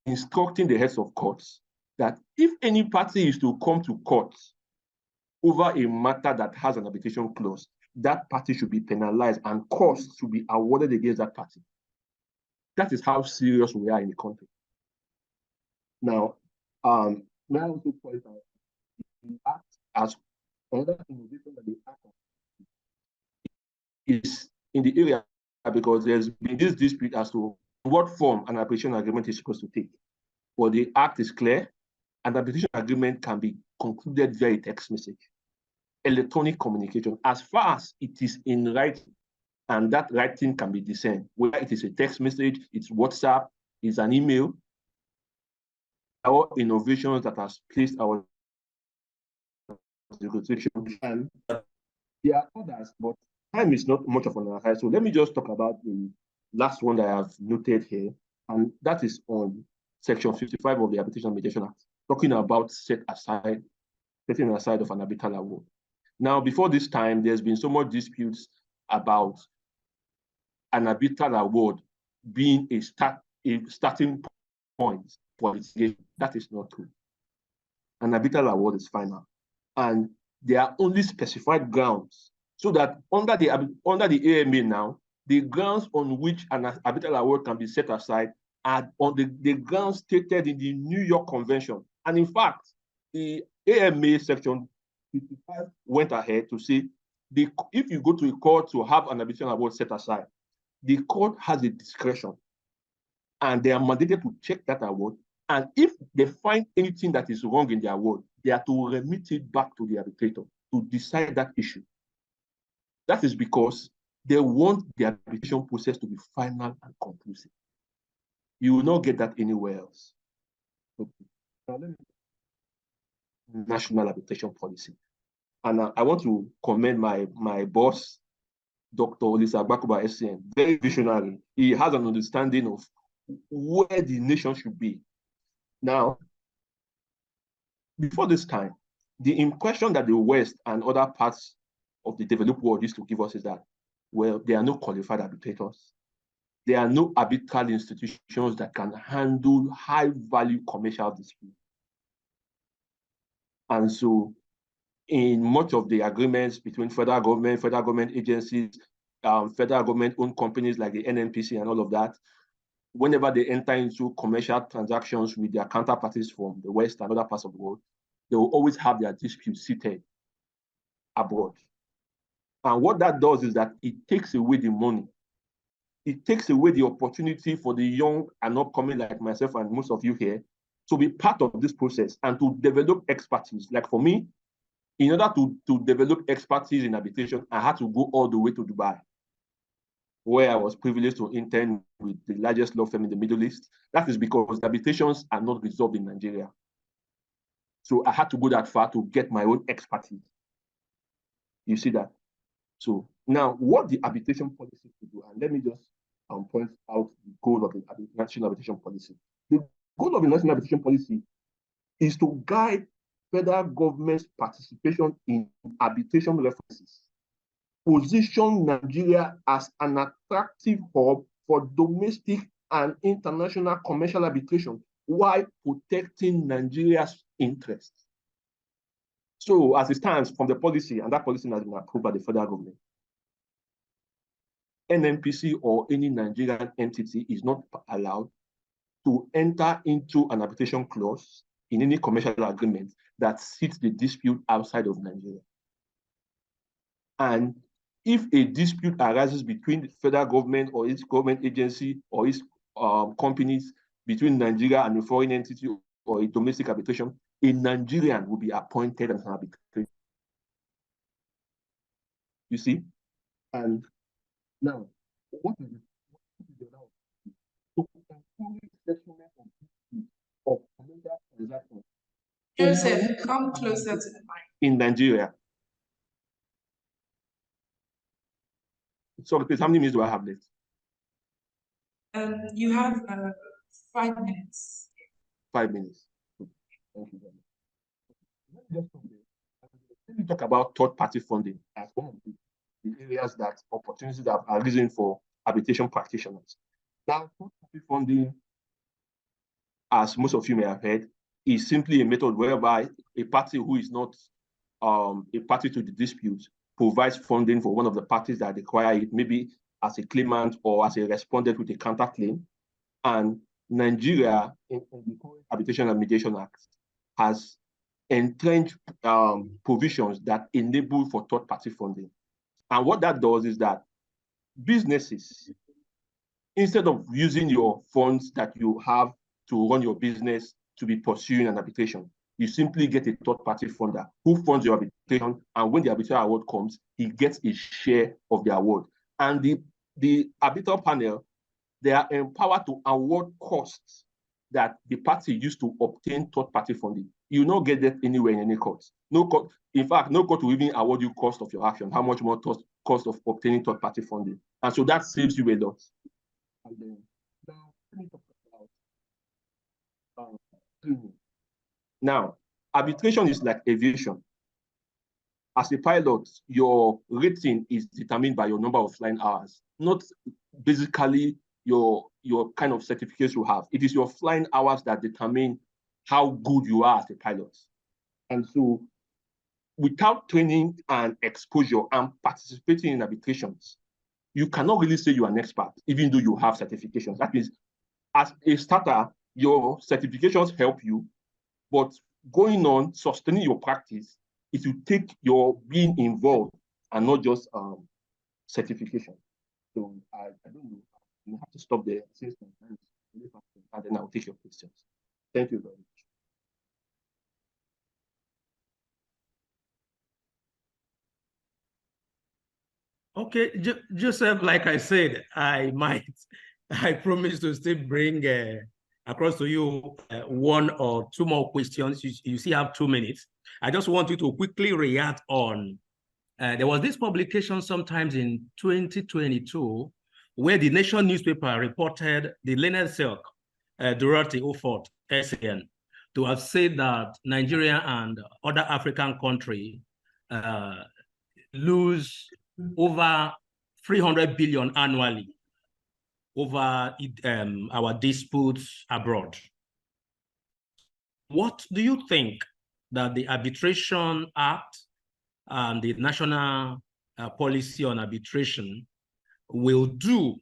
instructing the heads of courts that if any party is to come to court over a matter that has an arbitration clause, that party should be penalized and costs should be awarded against that party. That is how serious we are in the country. Now, may I also point out the Act as another innovation that the Act is in the area, because there's been this dispute as to what form an arbitration agreement is supposed to take. But the Act is clear. An arbitration agreement can be concluded via text message, electronic communication, as far as it is in writing, and that writing can be discerned, whether it is a text message, it's WhatsApp, it's an email. Our innovations that has placed our negotiation, and there are others, but time is not much of an aside. So let me just talk about the last one that I have noted here, and that is on Section 55 of the Arbitration and Mediation Act, talking about setting aside of an arbitral award. Now, before this time, there's been so much disputes about an arbitral award being a starting point for litigation. That is not true. An arbitral award is final, and there are only specified grounds, so that under the AMA now, the grounds on which an arbitral award can be set aside are on the grounds stated in the New York Convention. And in fact, the AMA Section 55 went ahead to say, if you go to a court to have an arbitration award set aside, the court has a discretion, and they are mandated to check that award. And if they find anything that is wrong in the award, they are to remit it back to the arbitrator to decide that issue. That is because they want the arbitration process to be final and conclusive. You will not get that anywhere else. Okay. Now, National Arbitration Policy. And I want to commend my boss, Dr. Olisa Agbakoba SCN, very visionary. He has an understanding of where the nation should be. Now, before this time, the impression that the West and other parts of the developed world used to give us is that, well, there are no qualified arbitrators. There are no arbitral institutions that can handle high-value commercial disputes. And so, in much of the agreements between federal government agencies, federal government-owned companies like the NNPC and all of that, whenever they enter into commercial transactions with their counterparties from the West and other parts of the world, they will always have their disputes seated abroad. And what that does is that it takes away the money. It takes away the opportunity for the young and upcoming like myself and most of you here to be part of this process and to develop expertise. Like for me, in order to develop expertise in arbitration, I had to go all the way to Dubai, where I was privileged to intern with the largest law firm in the Middle East. That is because the arbitrations are not resolved in Nigeria. So I had to go that far to get my own expertise. You see that? So now what the arbitration policy to do, and let me just point out the goal of the National Arbitration Policy. The goal of the National Arbitration Policy is to guide federal government's participation in arbitration references, position Nigeria as an attractive hub for domestic and international commercial arbitration while protecting Nigeria's interests. So as it stands from the policy, and that policy has been approved by the federal government, NNPC or any Nigerian entity is not allowed to enter into an arbitration clause in any commercial agreement that seeks the dispute outside of Nigeria. And if a dispute arises between the federal government or its government agency or its companies, between Nigeria and a foreign entity or a domestic arbitration, a Nigerian will be appointed as an arbitrator. You see? And now, what is the allowance? To encourage settlement of commercial transactions. Joseph, come closer to the mic. In Nigeria. So please, how many minutes do I have left? You have 5 minutes. 5 minutes. Thank you very much. Let me talk about third-party funding as one of the areas that opportunities that are arisen for arbitration practitioners. Now, third-party funding, as most of you may have heard, is simply a method whereby a party who is not a party to the dispute provides funding for one of the parties that require it, maybe as a claimant or as a respondent with a counterclaim. And Nigeria, in the Arbitration and Mediation Act, has entrenched provisions that enable for third-party funding. And what that does is that businesses, instead of using your funds that you have to run your business to be pursuing an arbitration, you simply get a third-party funder who funds your arbitration, and when the arbitral award comes, he gets a share of the award. And the arbitral panel, they are empowered to award costs that the party used to obtain third-party funding. You will not get that anywhere in any court. No court, in fact, no court will even award you cost of your action. How much more cost of obtaining third-party funding? And so that saves you a lot. And then now, let me talk about training. Now, arbitration is like aviation. As a pilot, your rating is determined by your number of flying hours, not basically your kind of certificates you have. It is your flying hours that determine how good you are as a pilot. And so without training and exposure and participating in arbitrations, you cannot really say you are an expert, even though you have certifications. That means, as a starter, your certifications help you, but going on, sustaining your practice, it will take your being involved and not just certification. So I don't know. You have to stop there, and then I'll take your questions. Thank you very much. Okay, Joseph, like I said, I promise to still bring across to you 1 or 2 more questions. You still have 2 minutes. I just want you to quickly react on, there was this publication sometimes in 2022 where the Nation newspaper reported the Leonard Silk, Durati Ofort, SAN, to have said that Nigeria and other African countries lose over 300 billion annually over our disputes abroad. What do you think that the Arbitration Act and the National Policy on Arbitration will do?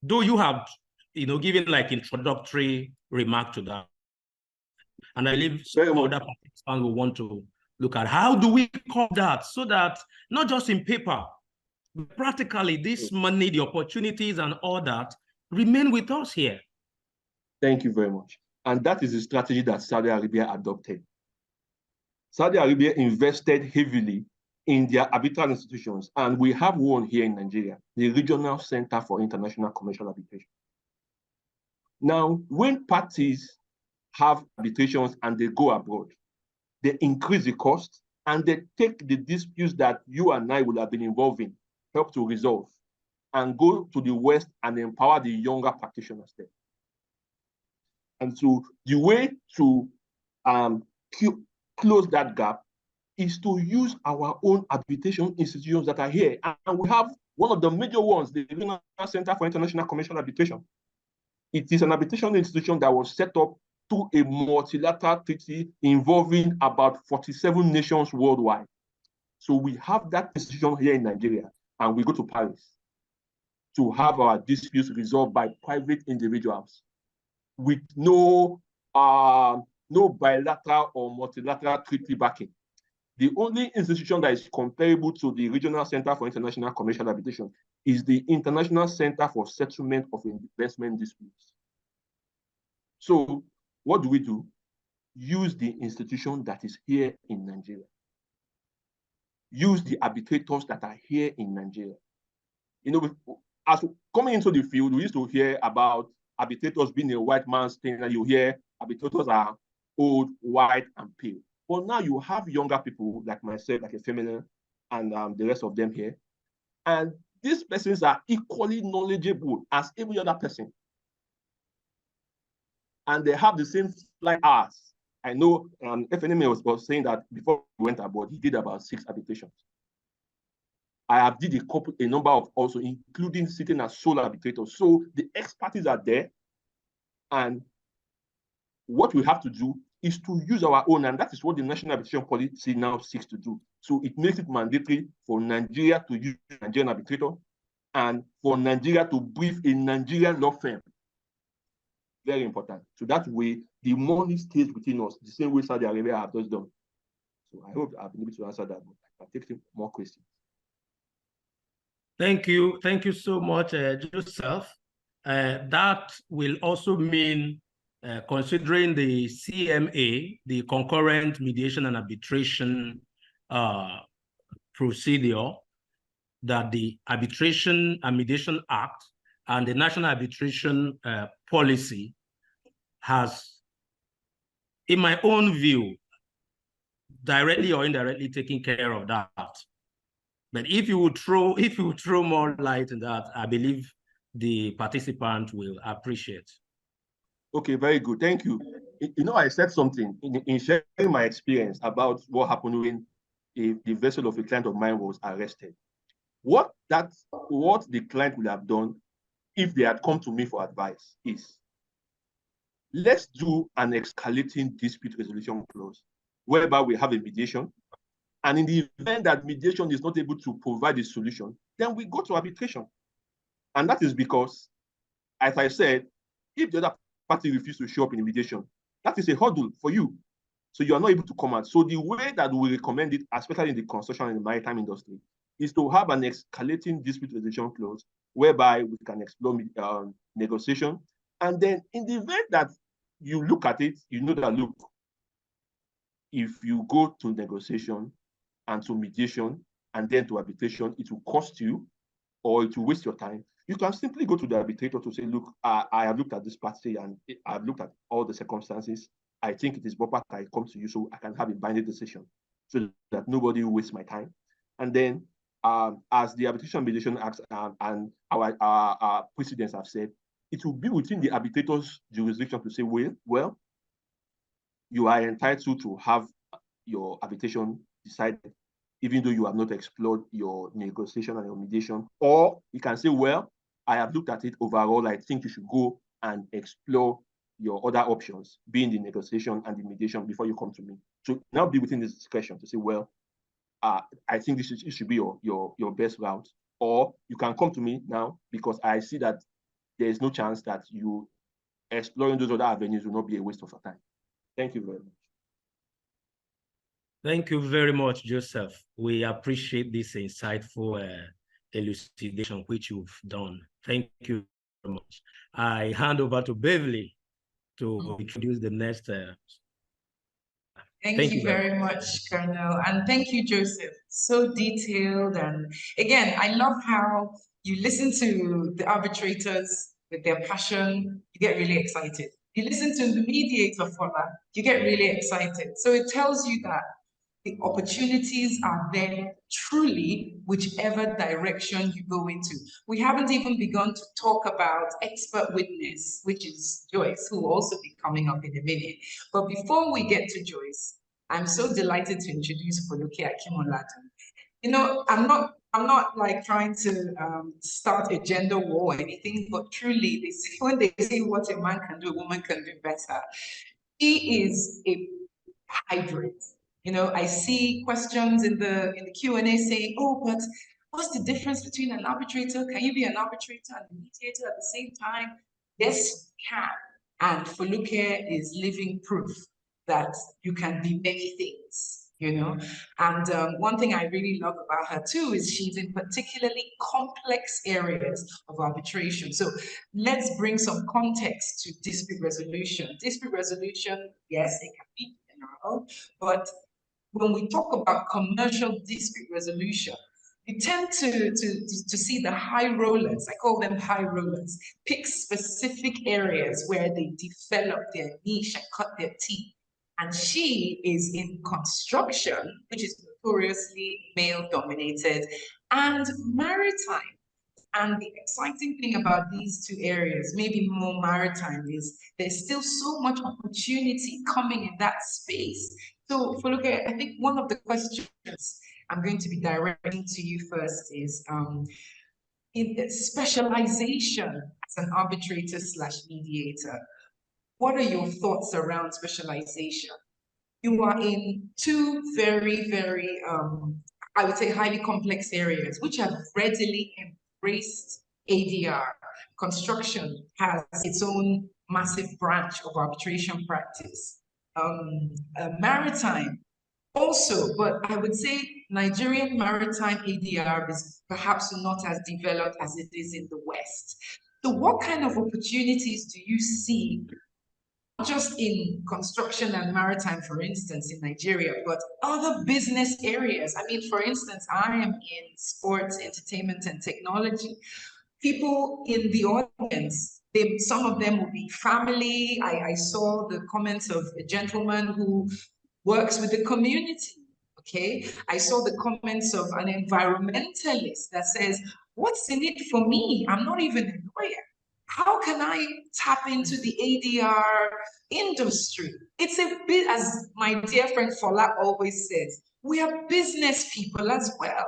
Though you have, given like introductory remark to that, and I believe some other participants will want to look at how do we curb that so that not just in paper, but practically this money, the opportunities and all that remain with us here. Thank you very much. And that is the strategy that Saudi Arabia adopted. Saudi Arabia invested heavily in their arbitral institutions, and we have one here in Nigeria, the Regional Center for International Commercial Arbitration. Now, when parties have arbitrations and they go abroad, they increase the cost and they take the disputes that you and I would have been involved in, help to resolve, and go to the West and empower the younger practitioners there. And so the way to close that gap is to use our own arbitration institutions that are here. And we have one of the major ones, the Regional Center for International Commercial Arbitration. It is an arbitration institution that was set up to a multilateral treaty involving about 47 nations worldwide. So we have that institution here in Nigeria, and we go to Paris to have our disputes resolved by private individuals with no bilateral or multilateral treaty backing. The only institution that is comparable to the Regional Center for International Commercial Arbitration is the International Center for Settlement of Investment Disputes. So what do? Use the institution that is here in Nigeria. use the arbitrators that are here in Nigeria. You know, as coming into the field, we used to hear about arbitrators being a white man's thing, and you hear arbitrators are old, white, and pale. But now you have younger people like myself, like a feminine, and the rest of them here. And these persons are equally knowledgeable as every other person. And they have the same flight hours. I know FNMA was saying that before he went abroad, he did about 6 arbitrations. I have did a number of also, including sitting as sole arbitrator. So the expertise are there. And what we have to do is to use our own, and that is what the National Arbitration Policy now seeks to do. So it makes it mandatory for Nigeria to use a Nigerian arbitrator and for Nigeria to brief a Nigerian law firm. Very important. So that way, the money stays within us, the same way Saudi Arabia have just done. So I hope I've been able to answer that, but I can take more questions. Thank you. Thank you so much, Joseph. That will also mean, considering the CMA, the Concurrent Mediation and Arbitration procedure, that the Arbitration and Mediation Act and the National Arbitration Policy has, in my own view, directly or indirectly taken care of that. But if you would throw more light on that, I believe the participant will appreciate. Okay, very good. Thank you. You know, I said something in sharing my experience about what happened when the vessel of a client of mine was arrested. What the client would have done if they had come to me for advice is, let's do an escalating dispute resolution clause, whereby we have a mediation. And in the event that mediation is not able to provide a solution, then we go to arbitration. And that is because, as I said, if the other party refuses to show up in the mediation, that is a hurdle for you. So you are not able to come out. So the way that we recommend it, especially in the construction and the maritime industry, is to have an escalating dispute resolution clause, whereby we can explore negotiation. And then in the event that you look at it, you know that, look, if you go to negotiation and to mediation and then to arbitration, it will cost you or it will waste your time. You can simply go to the arbitrator to say, look, I have looked at this party and I've looked at all the circumstances. I think it is proper I come to you so I can have a binding decision so that nobody will waste my time. And then as the Arbitration and Mediation Act and our precedents have said, it will be within the arbitrator's jurisdiction to say, well, you are entitled to have your arbitration decided, even though you have not explored your negotiation and your mediation. Or you can say, well, I have looked at it overall. I think you should go and explore your other options, being the negotiation and the mediation, before you come to me. So now be within this discretion to say, well, I think this should be your best route. Or you can come to me now because I see that there is no chance that you exploring those other avenues will not be a waste of your time. Thank you very much. Thank you very much, Joseph. We appreciate this insightful elucidation which you've done. Thank you very much. I hand over to Beverly to introduce the next. Thank you very much, Colonel. And thank you, Joseph. So detailed. And again, I love how you listen to the arbitrators with their passion, you get really excited. You listen to the mediator for that, you get really excited. So it tells you that the opportunities are there truly, whichever direction you go into. We haven't even begun to talk about expert witness, which is Joyce, who will also be coming up in a minute. But before we get to Joyce, I'm so delighted to introduce Foluke Akimoladu. You know, I'm not like trying to start a gender war or anything, but truly, they say, when they say what a man can do, a woman can do better. He is a hybrid. You know, I see questions in the Q&A saying, oh, but what's the difference between an arbitrator? Can you be an arbitrator and a mediator at the same time? Yes, you can. And Foluke is living proof that you can be many things, you know. And one thing I really love about her too is she's in particularly complex areas of arbitration. So let's bring some context to dispute resolution. Dispute resolution, yes, it can be general, but when we talk about commercial dispute resolution, you tend to see the high rollers, I call them high rollers, pick specific areas where they develop their niche and cut their teeth. And she is in construction, which is notoriously male-dominated, and maritime. And the exciting thing about these two areas, maybe more maritime, is there's still so much opportunity coming in that space. So, Foluke, I think one of the questions I'm going to be directing to you first is in the specialization as an arbitrator / mediator. What are your thoughts around specialization? You are in two very, very, I would say, highly complex areas, which have readily embraced ADR. Construction has its own massive branch of arbitration practice. Maritime also, but I would say Nigerian maritime ADR is perhaps not as developed as it is in the West. So what kind of opportunities do you see, not just in construction and maritime, for instance, in Nigeria, but other business areas? I mean, for instance, I am in sports, entertainment, and technology. People in the audience, some of them will be family. I saw the comments of a gentleman who works with the community. Okay, I saw the comments of an environmentalist that says, what's in it for me? I'm not even a lawyer. How can I tap into the ADR industry? It's a bit, as my dear friend Fola always says, we are business people as well.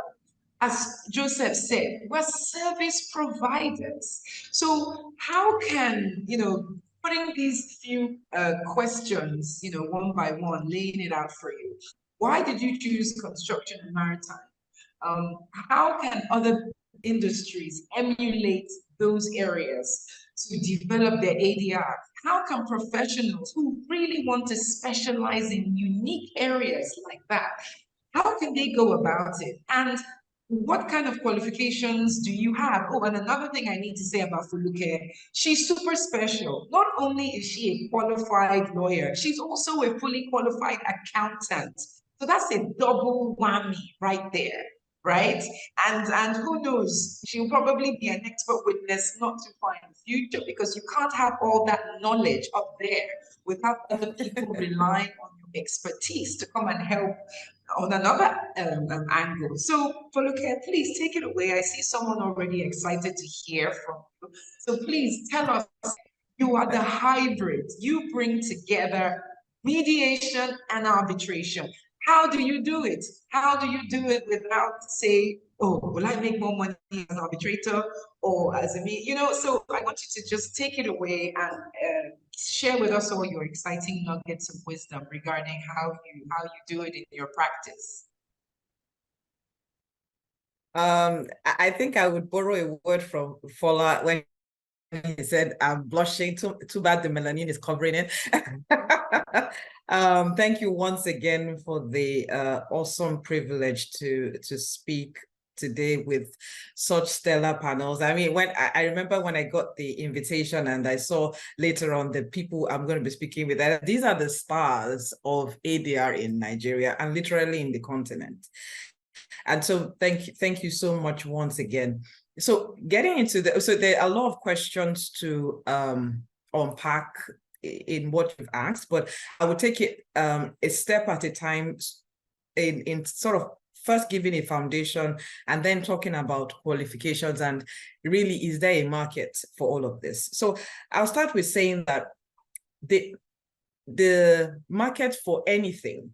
As Joseph said, we're service providers. So how can, putting these few questions, one by one, laying it out for you. Why did you choose construction and maritime? How can other industries emulate those areas to develop their ADR? How can professionals who really want to specialize in unique areas like that, how can they go about it? And what kind of qualifications do you have? Oh, and another thing I need to say about Fuluke, she's super special. Not only is she a qualified lawyer, she's also a fully qualified accountant. So that's a double whammy right there, right? And who knows, she'll probably be an expert witness not too far in the future, because you can't have all that knowledge up there without other people relying on your expertise to come and help on another angle. So, Foluke, please take it away. I see someone already excited to hear from you. So please tell us, you are the hybrid. You bring together mediation and arbitration. How do you do it? How do you do it without, say, oh, will I make more money as an arbitrator or as a so I want you to just take it away and share with us all your exciting nuggets of wisdom regarding how you do it in your practice. I think I would borrow a word from Fola when he said, I'm blushing, too bad the melanin is covering it. Thank you once again for the awesome privilege to speak today with such stellar panels. I mean, when I remember when I got the invitation and I saw later on the people I'm going to be speaking with, these are the stars of ADR in Nigeria and literally in the continent. And so thank you so much once again. So getting into so there are a lot of questions to unpack in what you've asked, but I would take it a step at a time in sort of first giving a foundation and then talking about qualifications and really, is there a market for all of this? So I'll start with saying that the market for anything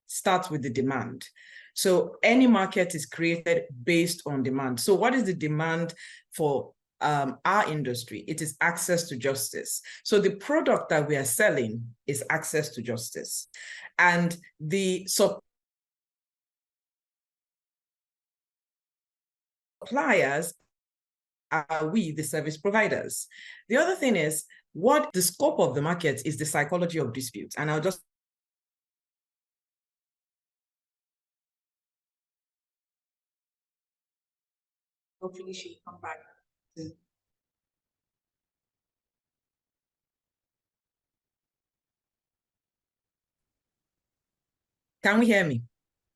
starts with the demand. So any market is created based on demand. So what is the demand for our industry? It is access to justice. So the product that we are selling is access to justice. And the suppliers are we, the service providers. The other thing is, what the scope of the market is the psychology of disputes. And I'll just hopefully she'll come back soon. Can we hear me?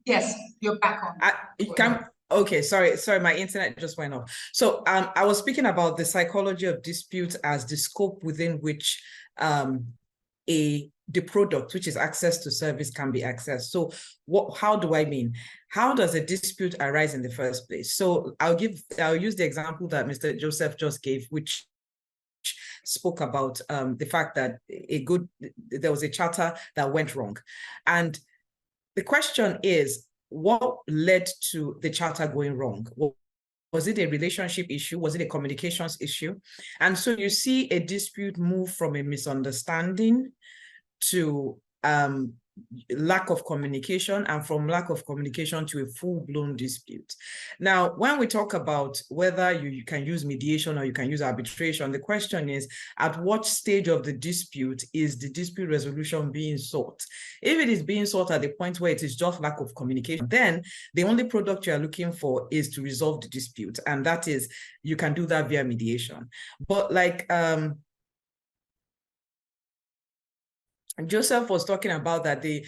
Yes, you're back on. Okay, sorry, my internet just went off. So I was speaking about the psychology of dispute as the scope within which the product, which is access to service, can be accessed. So how do I mean? How does a dispute arise in the first place? So I'll use the example that Mr. Joseph just gave, which spoke about the fact that there was a charter that went wrong. And the question is, what led to the charter going wrong? Was it a relationship issue? Was it a communications issue? And so you see a dispute move from a misunderstanding to lack of communication, and from lack of communication to a full-blown dispute. Now, when we talk about whether you can use mediation or you can use arbitration, the question is, at what stage of the dispute is the dispute resolution being sought? If it is being sought at the point where it is just lack of communication, then the only product you are looking for is to resolve the dispute, and that is, you can do that via mediation. But like Joseph was talking about, that they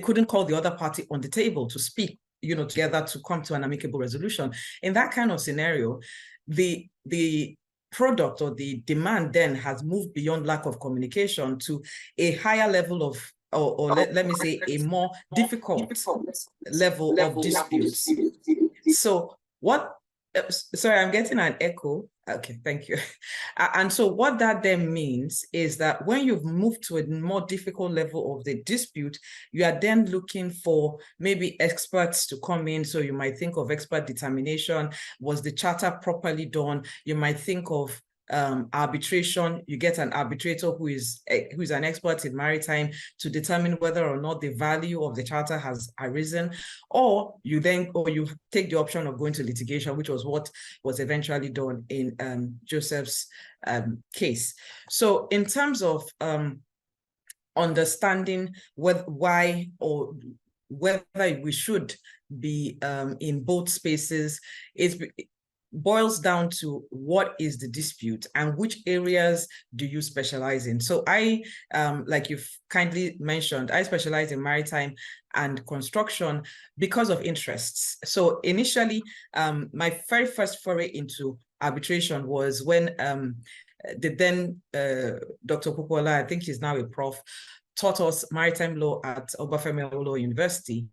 couldn't call the other party on the table to speak, together to come to an amicable resolution. In that kind of scenario, the product or the demand then has moved beyond lack of communication to a higher level of, or let me say, a more difficult level of disputes. So what, sorry, I'm getting an echo. Okay, thank you. And so what that then means is that when you've moved to a more difficult level of the dispute, you are then looking for maybe experts to come in. So you might think of expert determination. Was the charter properly done? You might think of arbitration. You get an arbitrator who is an expert in maritime to determine whether or not the value of the charter has arisen, or you take the option of going to litigation, which was what was eventually done in Joseph's case. So in terms of understanding why or whether we should be in both spaces, boils down to what is the dispute and which areas do you specialize in. So I, like you've kindly mentioned, I specialize in maritime and construction because of interests. So initially, my very first foray into arbitration was when the then Dr. Pupola, I think he's now a prof, taught us maritime law at Obafemi Awolowo University.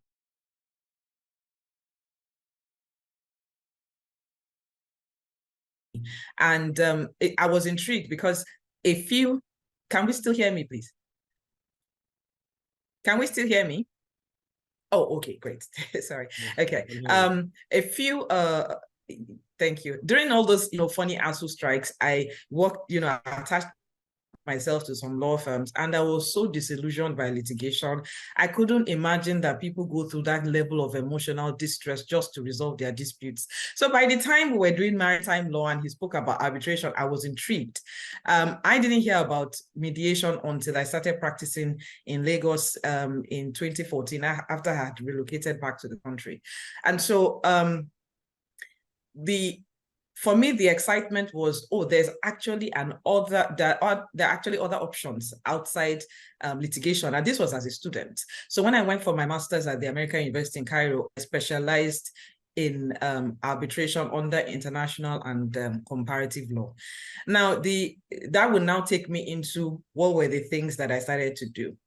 And I was intrigued because can we still hear me, please? Can we still hear me? Oh, okay, great. Sorry. Okay. Thank you. During all those, funny ASU strikes, I worked, I attached myself to some law firms, and I was so disillusioned by litigation. I couldn't imagine that people go through that level of emotional distress just to resolve their disputes. So by the time we were doing maritime law and he spoke about arbitration, I was intrigued. I didn't hear about mediation until I started practicing in Lagos in 2014, after I had relocated back to the country. And so for me, the excitement was, there's actually there are actually other options outside litigation. And this was as a student. So when I went for my master's at the American University in Cairo, I specialized in arbitration under international and comparative law. Now, that would now take me into what were the things that I started to do.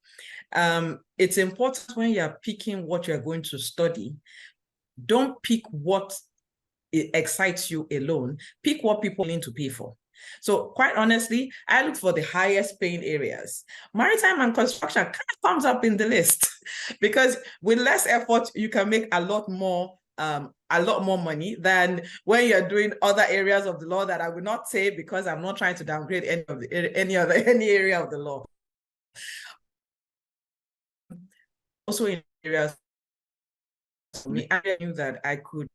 It's important when you're picking what you're going to study, don't pick what it excites you alone, pick what people need to pay for. So quite honestly, I look for the highest paying areas. Maritime and construction kind of comes up in the list because with less effort, you can make a lot more money than when you're doing other areas of the law that I would not say, because I'm not trying to downgrade any area of the law. Also in areas for me, I knew that I could,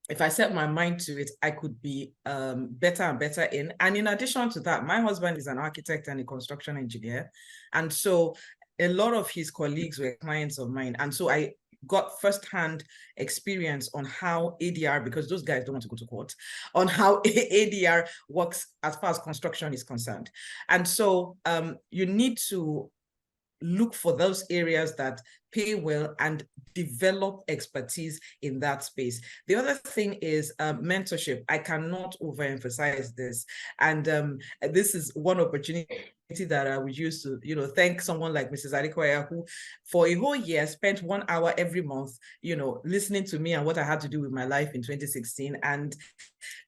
if I set my mind to it, I could be better and better in. And in addition to that, my husband is an architect and a construction engineer. And so a lot of his colleagues were clients of mine. And so I got firsthand experience on how ADR, because those guys don't want to go to court, on how ADR works as far as construction is concerned. And so you need to look for those areas that pay well and develop expertise in that space. The other thing is mentorship. I cannot overemphasize this. And this is one opportunity that I would use to, thank someone like Mrs. Adekoya, who for a whole year spent 1 hour every month, listening to me and what I had to do with my life in 2016. And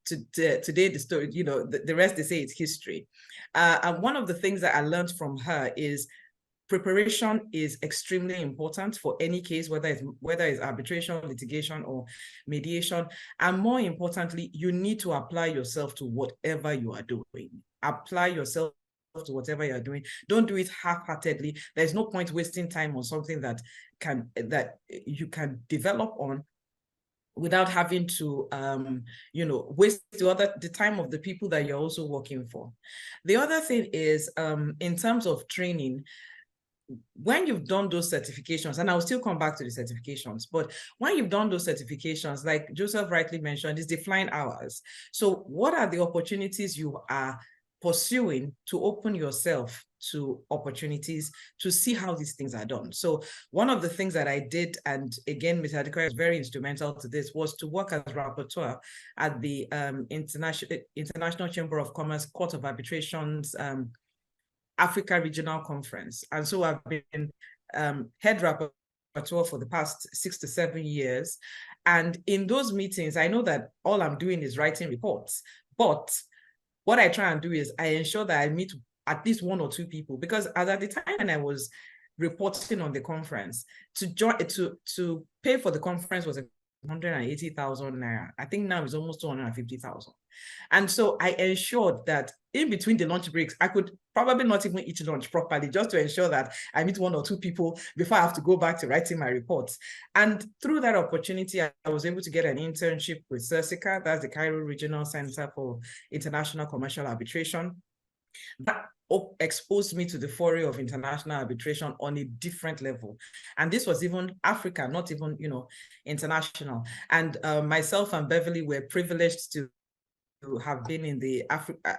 today, the story, the rest, they say it's history. And one of the things that I learned from her is preparation is extremely important for any case, whether it's arbitration, litigation, or mediation. And more importantly, you need to apply yourself to whatever you are doing. Apply yourself to whatever you're doing. Don't do it half-heartedly. There's no point wasting time on something that you can develop on without having to waste the time of the people that you're also working for. The other thing is, in terms of training, when you've done those certifications, and I'll still come back to the certifications, but when you've done those certifications, like Joseph rightly mentioned, is the flying hours. So what are the opportunities you are pursuing to open yourself to opportunities to see how these things are done? So one of the things that I did, and again, Ms. Adekoya was very instrumental to this, was to work as rapporteur at the International Chamber of Commerce Court of Arbitration's Africa Regional Conference. And so I've been head rapporteur for the past 6 to 7 years. And in those meetings, I know that all I'm doing is writing reports, but what I try and do is I ensure that I meet at least 1 or 2 people, because as at the time when I was reporting on the conference, to pay for the conference was 180,000 naira. I think now it's almost 250,000. And so I ensured that in between the lunch breaks, I could probably not even eat lunch properly, just to ensure that I meet 1 or 2 people before I have to go back to writing my reports. And through that opportunity, I was able to get an internship with CERSICA, that's the Cairo Regional Center for International Commercial Arbitration. That exposed me to the foray of international arbitration on a different level. And this was even Africa, not even, international. And myself and Beverly were privileged to have been in the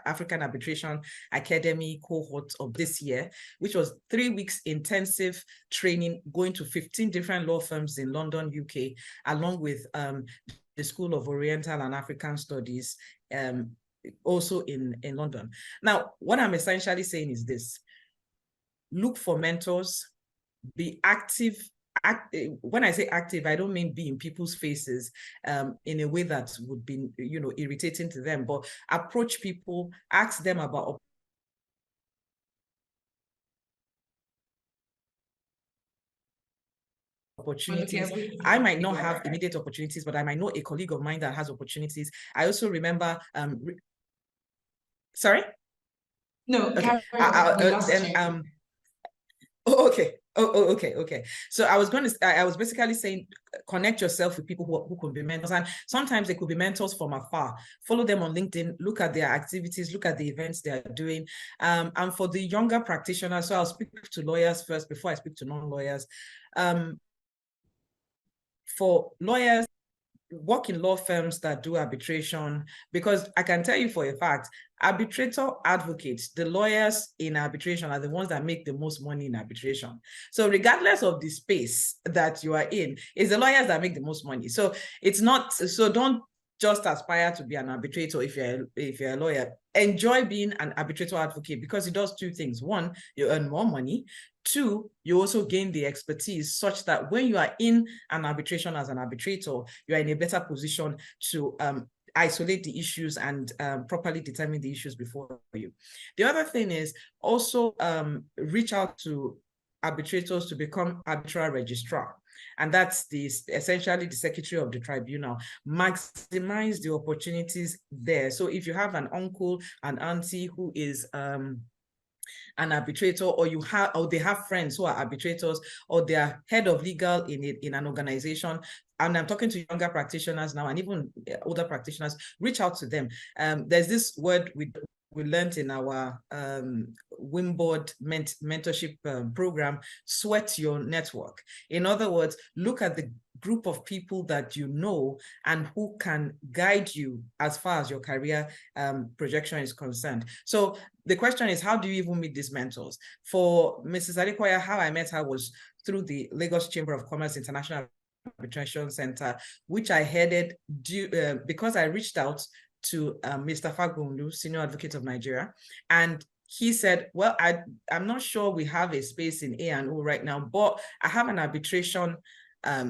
African Arbitration Academy cohort of this year, which was 3 weeks intensive training, going to 15 different law firms in London, UK, along with the School of Oriental and African Studies, also in London. Now, what I'm essentially saying is this: look for mentors, be active. When I say active, I don't mean be in people's faces in a way that would be, irritating to them, but approach people, ask them about opportunities. I might not have immediate opportunities, but I might know a colleague of mine that has opportunities. I also remember, sorry? No, okay. Okay. So I was basically saying, connect yourself with people who could be mentors. And sometimes they could be mentors from afar. Follow them on LinkedIn, look at their activities, look at the events they are doing. And for the younger practitioners, so I'll speak to lawyers first before I speak to non-lawyers. For lawyers, work in law firms that do arbitration, because I can tell you for a fact, arbitrator advocates, the lawyers in arbitration are the ones that make the most money in arbitration. So regardless of the space that you are in, it's the lawyers that make the most money. So it's not, so don't just aspire to be an arbitrator if you're a lawyer. Enjoy being an arbitrator advocate, because it does 2 things. 1, you earn more money. 2, you also gain the expertise such that when you are in an arbitration as an arbitrator, you are in a better position to isolate the issues and properly determine the issues before you. The other thing is also reach out to arbitrators to become arbitral registrar. And that's essentially the secretary of the tribunal. Maximize the opportunities there. So if you have an uncle, an auntie who is an arbitrator, or they have friends who are arbitrators, or they are head of legal in an organization, and I'm talking to younger practitioners now and even older practitioners, reach out to them. There's this word we we learned in our Wimboard mentorship program, sweat your network. In other words, look at the group of people that you know and who can guide you as far as your career projection is concerned. So the question is, how do you even meet these mentors? For Mrs. Adekoya, how I met her was through the Lagos Chamber of Commerce International Arbitration Center, which I headed because I reached out to Mr. Fagundu, Senior Advocate of Nigeria, and he said, well, I'm not sure we have a space in A&O right now, but I have an arbitration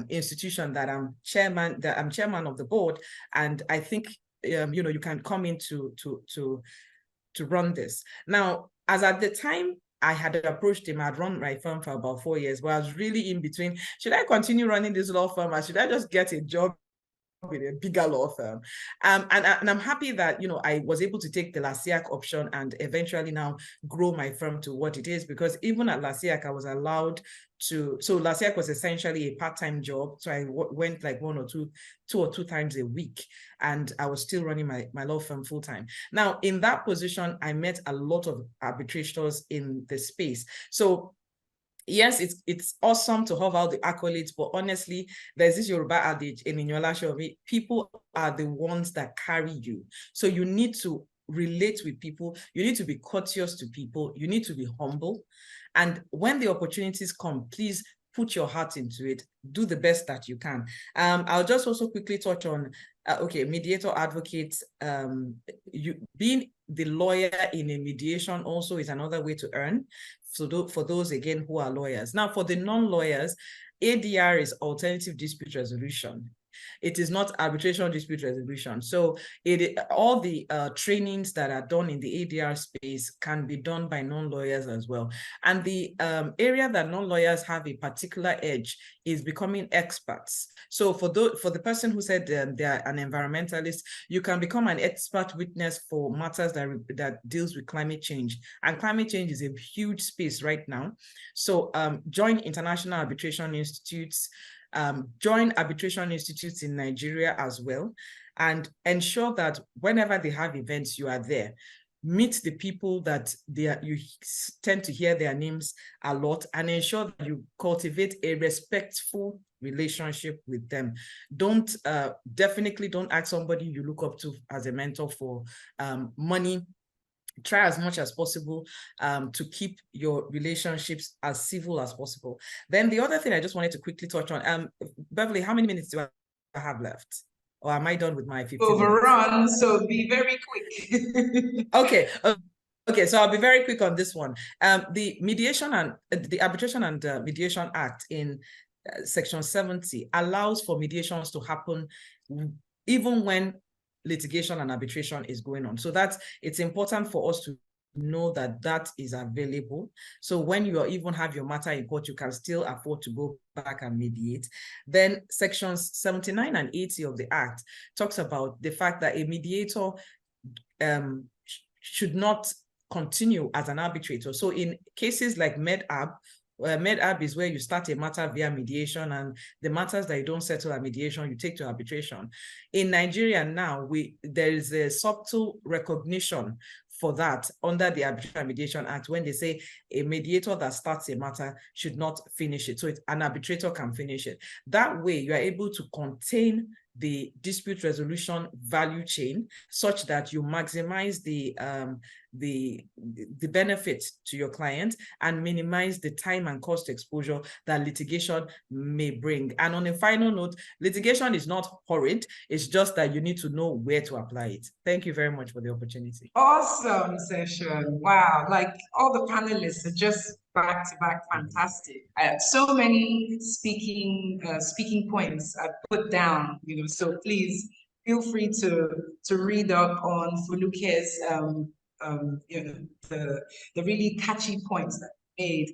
institution that I'm chairman of the board, and I think you can come in to run this. Now, as at the time I had approached him, I'd run my firm for about 4 years, but I was really in between. Should I continue running this law firm, or should I just get a job with a bigger law firm? And I'm happy that I was able to take the LASIAC option and eventually now grow my firm to what it is, because even at LASIAC I was allowed to, so LASIAC was essentially a part-time job, so I went like two or two times a week, and I was still running my law firm full-time. Now, in that position, I met a lot of arbitrators in the space. So yes, it's awesome to have all the accolades, but honestly, there's this Yoruba adage in Inyola, people are the ones that carry you. So you need to relate with people, you need to be courteous to people, you need to be humble. And when the opportunities come, please put your heart into it, do the best that you can. I'll just also quickly touch on, mediator advocates, being the lawyer in a mediation also is another way to earn. So for those, again, who are lawyers. Now, for the non-lawyers, ADR is alternative dispute resolution. It is not arbitration dispute resolution. So all the trainings that are done in the ADR space can be done by non-lawyers as well. And the area that non-lawyers have a particular edge is becoming experts. So for the person who said they're an environmentalist, you can become an expert witness for matters that deals with climate change. And climate change is a huge space right now. So join international arbitration institutes, join arbitration institutes in Nigeria as well, and ensure that whenever they have events, you are there. Meet the people that you tend to hear their names a lot, and ensure that you cultivate a respectful relationship with them. Definitely don't ask somebody you look up to as a mentor for money. Try as much as possible to keep your relationships as civil as possible. Then the other thing I just wanted to quickly touch on, Beverly, how many minutes do I have left? Or am I done with my 15 Overrun, minutes? so be very quick. Okay. Okay, so I'll be very quick on this one. The Arbitration and Mediation Act in Section 70 allows for mediations to happen even when litigation and arbitration is going on. So it's important for us to know that is available. So when you even have your matter in court, you can still afford to go back and mediate. Then sections 79 and 80 of the Act talks about the fact that a mediator should not continue as an arbitrator. So in cases like MedAb, MedAb is where you start a matter via mediation, and the matters that you don't settle at mediation, you take to arbitration. In Nigeria now, there is a subtle recognition for that under the Arbitration and Mediation Act, when they say a mediator that starts a matter should not finish it. So an arbitrator can finish it. That way, you are able to contain the dispute resolution value chain such that you maximize the benefit to your client and minimize the time and cost exposure that litigation may bring. And on a final note, litigation is not horrid. It's just that you need to know where to apply it. Thank you very much for the opportunity. Awesome session. Wow, like all the panelists are just back to back fantastic. I had so many speaking points I put down, so please feel free to read up on Fuluke's the really catchy points that made.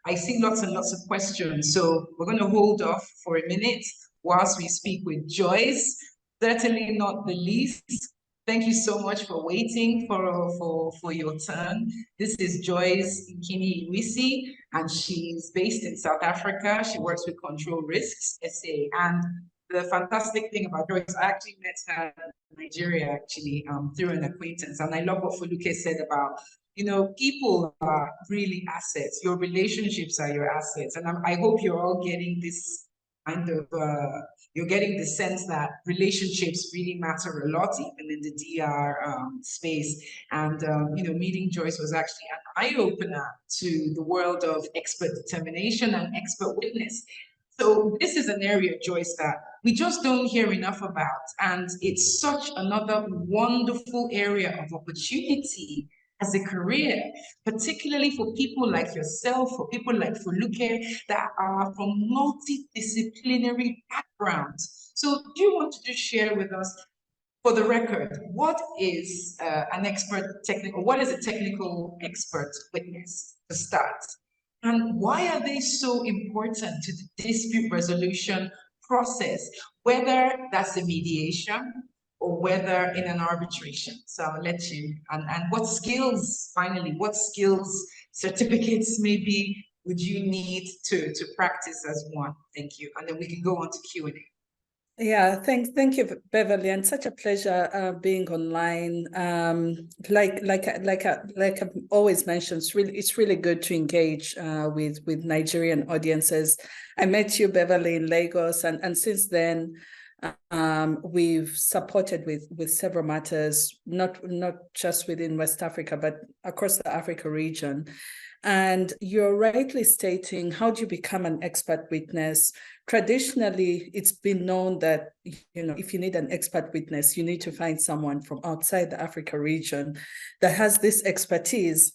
I see lots and lots of questions, so we're going to hold off for a minute whilst we speak with Joyce. Certainly not the least. Thank you so much for waiting for your turn. This is Joyce Nkini Iwisi, and she's based in South Africa. She works with Control Risks SA. And the fantastic thing about Joyce, I actually met her in Nigeria actually through an acquaintance. And I love what Foluke said about, people are really assets. Your relationships are your assets. And I hope you're all getting this kind of, you're getting the sense that relationships really matter a lot, even in the DR space. And, meeting Joyce was actually an eye-opener to the world of expert determination and expert witness. So this is an area, Joyce, that we just don't hear enough about. And it's such another wonderful area of opportunity as a career, particularly for people like yourself, for people like Foluke, that are from multidisciplinary backgrounds. So do you want to just share with us, for the record, what is what is a technical expert witness to start? And why are they so important to the dispute resolution process, whether that's a mediation or whether in an arbitration? So I'll let you, and what skills, finally, what skills, certificates maybe would you need to practice as one? Thank you. And then we can go on to Q&A. Yeah, thank you, Beverly, and such a pleasure being online. Like I've always mentioned, it's really good to engage with Nigerian audiences. I met you, Beverly, in Lagos, and since then we've supported with several matters, not just within West Africa, but across the Africa region. And you're rightly stating, how do you become an expert witness? Traditionally, it's been known that, if you need an expert witness, you need to find someone from outside the Africa region that has this expertise.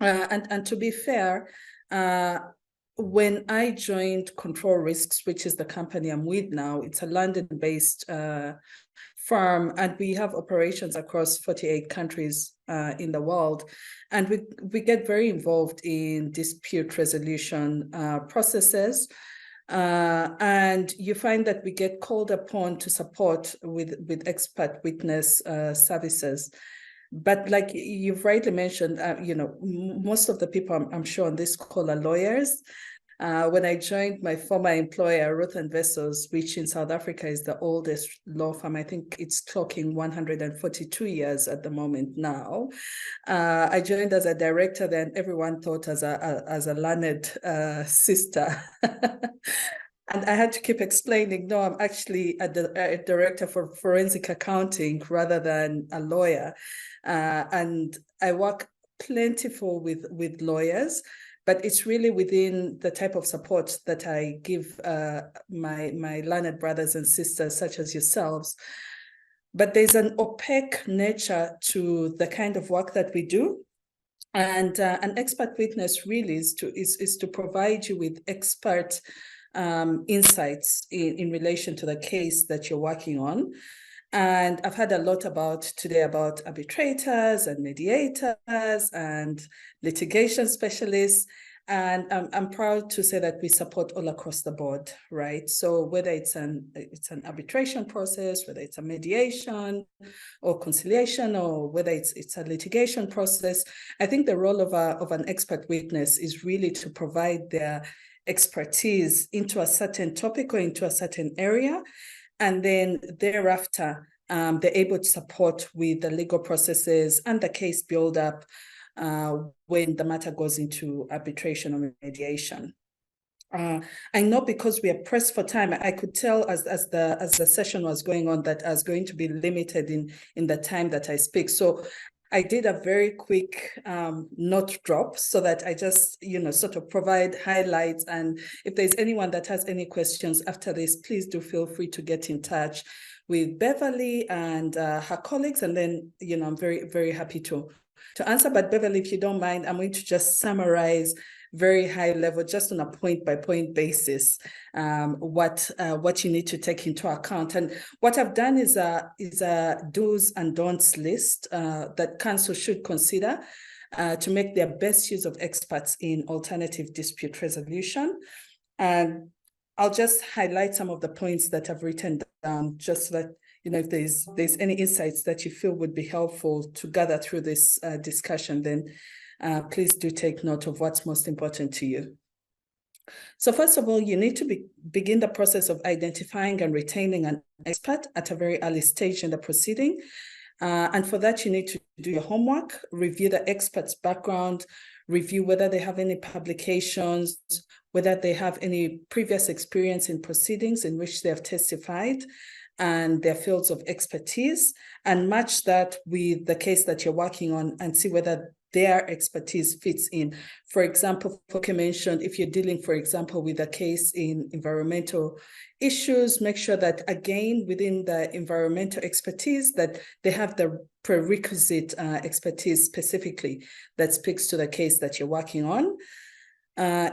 And to be fair, when I joined Control Risks, which is the company I'm with now, it's a London-based firm, and we have operations across 48 countries in the world. And we get very involved in dispute resolution processes. And you find that we get called upon to support with expert witness services. But like you've rightly mentioned, most of the people I'm sure on this call are lawyers. When I joined my former employer, Ruth & Vessels, which in South Africa is the oldest law firm, I think it's clocking 142 years at the moment now. I joined as a director, then everyone thought as a learned sister. And I had to keep explaining, no, I'm actually a director for forensic accounting rather than a lawyer. And I work plentiful with lawyers, but it's really within the type of support that I give my learned brothers and sisters, such as yourselves. But there's an opaque nature to the kind of work that we do. And an expert witness really is to provide you with expert insights in relation to the case that you're working on. And I've heard a lot today about arbitrators and mediators and litigation specialists. And I'm proud to say that we support all across the board, right? So whether it's an arbitration process, whether it's a mediation or conciliation, or whether it's a litigation process, I think the role of an expert witness is really to provide their expertise into a certain topic or into a certain area. And then thereafter, they're able to support with the legal processes and the case build-up when the matter goes into arbitration or mediation. I know because we are pressed for time, I could tell as the session was going on that I was going to be limited in the time that I speak. So I did a very quick note drop so that I just, sort of provide highlights. And if there's anyone that has any questions after this, please do feel free to get in touch with Beverly and her colleagues. And then, I'm very, very happy to answer. But Beverly, if you don't mind, I'm going to just summarize very high level, just on a point-by-point basis, what you need to take into account. And what I've done is a do's and don'ts list that counsel should consider to make their best use of experts in alternative dispute resolution. And I'll just highlight some of the points that I've written down, just so that if there's any insights that you feel would be helpful to gather through this discussion, then please do take note of what's most important to you. So first of all, you need to begin the process of identifying and retaining an expert at a very early stage in the proceeding. And for that, you need to do your homework, review the expert's background, review whether they have any publications, whether they have any previous experience in proceedings in which they have testified, and their fields of expertise, and match that with the case that you're working on and see whether their expertise fits in. For example, Foke mentioned, if you're dealing, for example, with a case in environmental issues, make sure that, again, within the environmental expertise, that they have the prerequisite expertise specifically that speaks to the case that you're working on.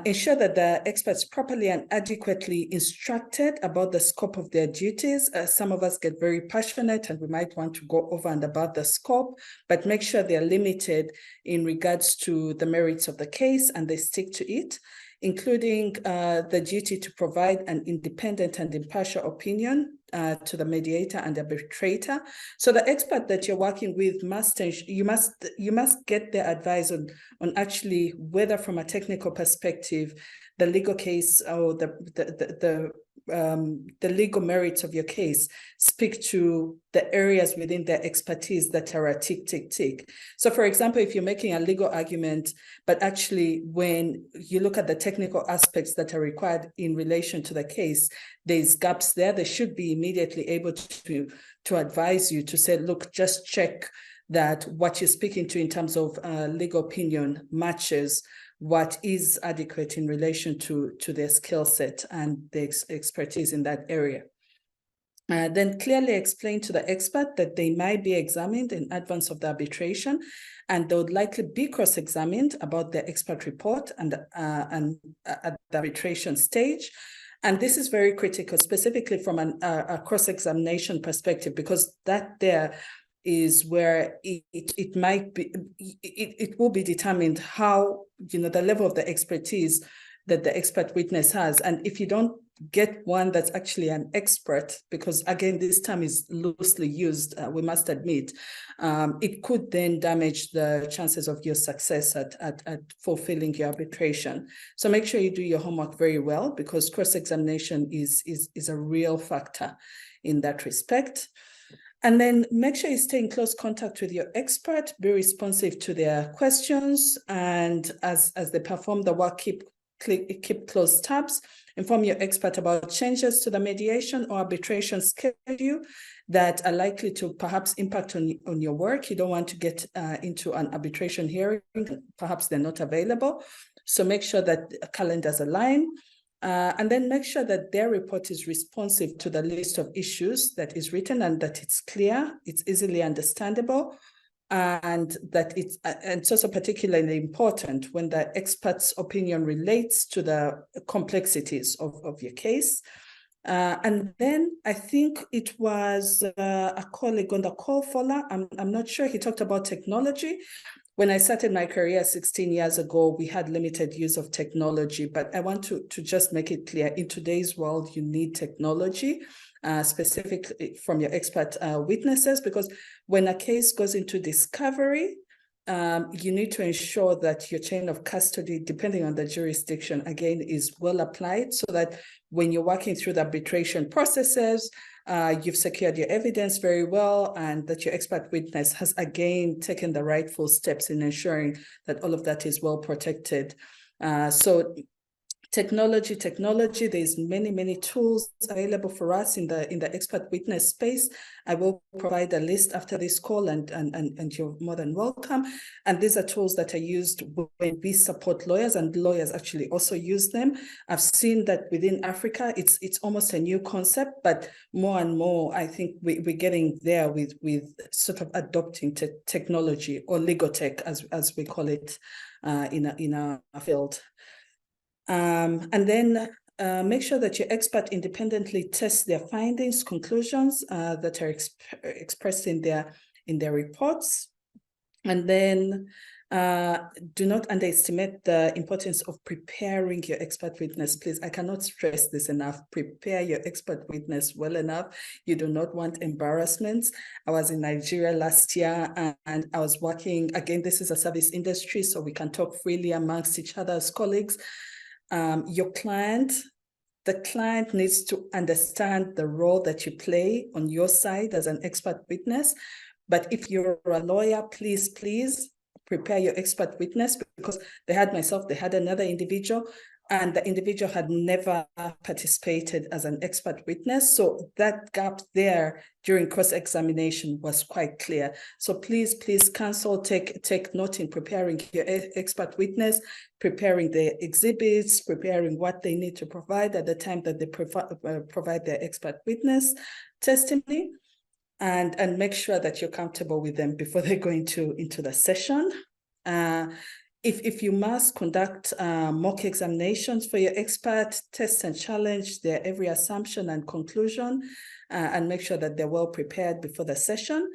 Ensure that the experts properly and adequately instructed about the scope of their duties. Some of us get very passionate and we might want to go over and above the scope, but make sure they're limited in regards to the merits of the case and they stick to it, including the duty to provide an independent and impartial opinion to the mediator and arbitrator. So the expert that you're working with you must get their advice on actually whether, from a technical perspective, the legal case or the legal merits of your case speak to the areas within their expertise that are a tick, tick, tick. So for example, if you're making a legal argument, but actually when you look at the technical aspects that are required in relation to the case, there's gaps there, they should be immediately able to advise you to say, look, just check that what you're speaking to in terms of legal opinion matches what is adequate in relation to their skill set and their expertise in that area. Then clearly explain to the expert that they might be examined in advance of the arbitration, and they would likely be cross-examined about their expert report and at the arbitration stage. And this is very critical, specifically from a cross-examination perspective, because that there is where it might be, it will be determined how, the level of the expertise that the expert witness has. And if you don't get one that's actually an expert, because again, this term is loosely used, we must admit, it could then damage the chances of your success at fulfilling your arbitration. So make sure you do your homework very well, because cross-examination is a real factor in that respect. And then make sure you stay in close contact with your expert, be responsive to their questions, and as they perform the work, keep close tabs. Inform your expert about changes to the mediation or arbitration schedule that are likely to perhaps impact on your work. You don't want to get into an arbitration hearing, perhaps they're not available. So make sure that calendars align. And then make sure that their report is responsive to the list of issues that is written, and that it's clear, it's easily understandable, and that it's also particularly important when the expert's opinion relates to the complexities of your case. And then I think it was a colleague on the call, Fola, I'm not sure, he talked about technology. When I started my career 16 years ago, we had limited use of technology, but I want to just make it clear, in today's world, you need technology, specifically from your expert witnesses, because when a case goes into discovery, you need to ensure that your chain of custody, depending on the jurisdiction, again, is well applied, so that when you're working through the arbitration processes, you've secured your evidence very well, and that your expert witness has again taken the rightful steps in ensuring that all of that is well protected. So technology, there's many tools available for us in the expert witness space. I will provide a list after this call, and you're more than welcome. And these are tools that are used when we support lawyers, and lawyers actually also use them. I've seen that within Africa, it's almost a new concept, but more and more, I think we're getting there with sort of adopting technology, or legal tech, as we call it in our field. And then make sure that your expert independently tests their findings, conclusions that are expressed in their reports. And then do not underestimate the importance of preparing your expert witness. Please, I cannot stress this enough. Prepare your expert witness well enough. You do not want embarrassments. I was in Nigeria last year, and I was working, again, this is a service industry, so we can talk freely amongst each other as colleagues. your client, the client needs to understand the role that you play on your side as an expert witness. But if you're a lawyer, please prepare your expert witness, because they had another individual, and the individual had never participated as an expert witness. So that gap there during cross-examination was quite clear. So please, counsel, take note in preparing your expert witness, preparing the exhibits, preparing what they need to provide at the time that they provide their expert witness testimony, and make sure that you're comfortable with them before they go into the session. If you must conduct mock examinations for your expert, test and challenge their every assumption and conclusion, and make sure that they're well prepared before the session.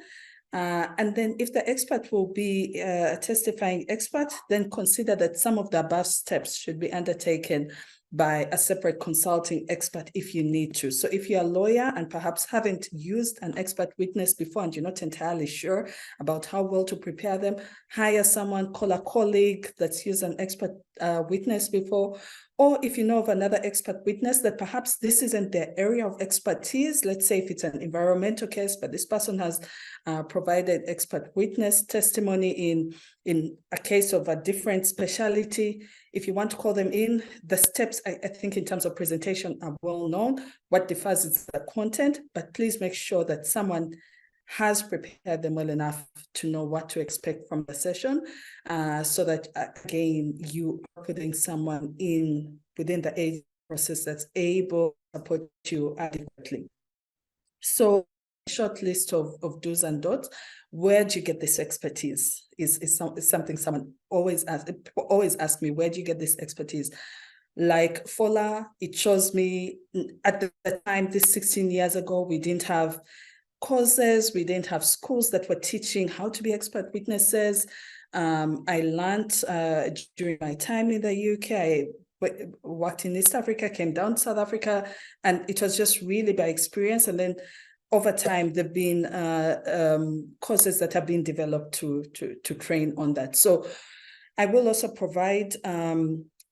And then if the expert will be a testifying expert, then consider that some of the above steps should be undertaken by a separate consulting expert if you need to. So if you're a lawyer and perhaps haven't used an expert witness before and you're not entirely sure about how well to prepare them, hire someone, call a colleague that's used an expert witness before. Or if you know of another expert witness that perhaps this isn't their area of expertise, let's say if it's an environmental case, but this person has provided expert witness testimony in a case of a different specialty. If you want to call them in, the steps, I think in terms of presentation are well known. What differs is the content, but please make sure that someone has prepared them well enough to know what to expect from the session, so that, again, you are putting someone in within the ADR process that's able to support you adequately. So, a short list of do's and don'ts. Where do you get this expertise? Is something someone always asks me, where do you get this expertise? Like FOLA, it shows me at the time, this 16 years ago, we didn't have courses, we didn't have schools that were teaching how to be expert witnesses. I learned during my time in the UK, I worked in East Africa, came down to South Africa, and it was just really by experience. And then over time, there've been courses that have been developed to train on that. So I will also provide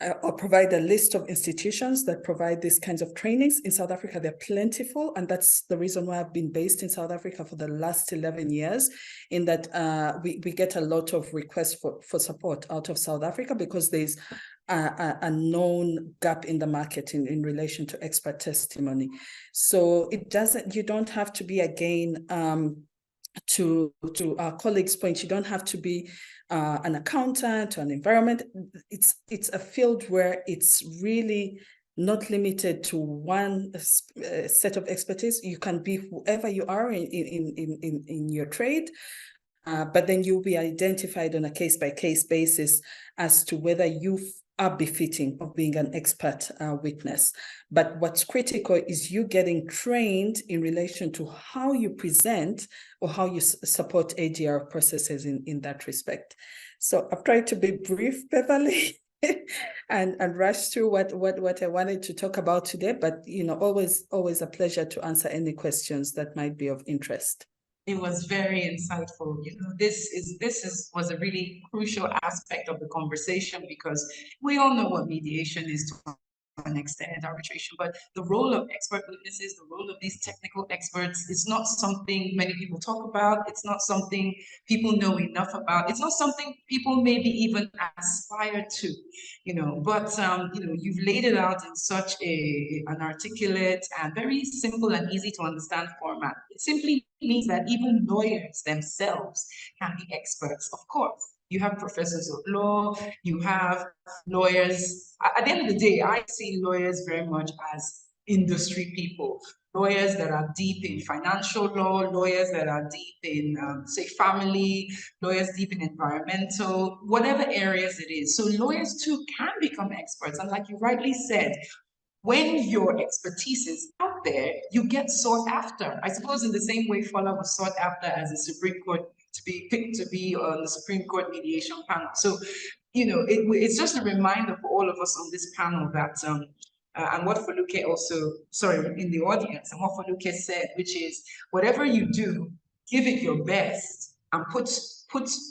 I'll provide a list of institutions that provide these kinds of trainings. In South Africa, they're plentiful, and that's the reason why I've been based in South Africa for the last 11 years, in that we get a lot of requests for support out of South Africa, because there's a known gap in the market in relation to expert testimony. So you don't have to be, again, to our colleagues' point, you don't have to be an accountant or an environment. It's a field where it's really not limited to one set of expertise. You can be whoever you are in your trade, but then you'll be identified on a case-by-case basis as to whether you are befitting of being an expert witness. But what's critical is you getting trained in relation to how you present or how you support ADR processes in that respect. So I've tried to be brief, Beverly, and rush through what I wanted to talk about today, but always a pleasure to answer any questions that might be of interest. It was very insightful. This was a really crucial aspect of the conversation, because we all know what mediation is to an extent, arbitration, but the role of expert witnesses, the role of these technical experts, is not something many people talk about. It's not something people know enough about. It's not something people maybe even aspire to, but you've laid it out in such an articulate and very simple and easy to understand format. It simply means that even lawyers themselves can be experts, of course. You have professors of law, you have lawyers. At the end of the day, I see lawyers very much as industry people. Lawyers that are deep in financial law, lawyers that are deep in, say, family, lawyers deep in environmental, whatever areas it is. So lawyers too can become experts. And like you rightly said, when your expertise is out there, you get sought after. I suppose in the same way FOLA was sought after as a Supreme Court, to be picked to be on the Supreme Court mediation panel. So, it's just a reminder for all of us on this panel that, and what Foluke also, in the audience, and what Foluke said, which is, whatever you do, give it your best and put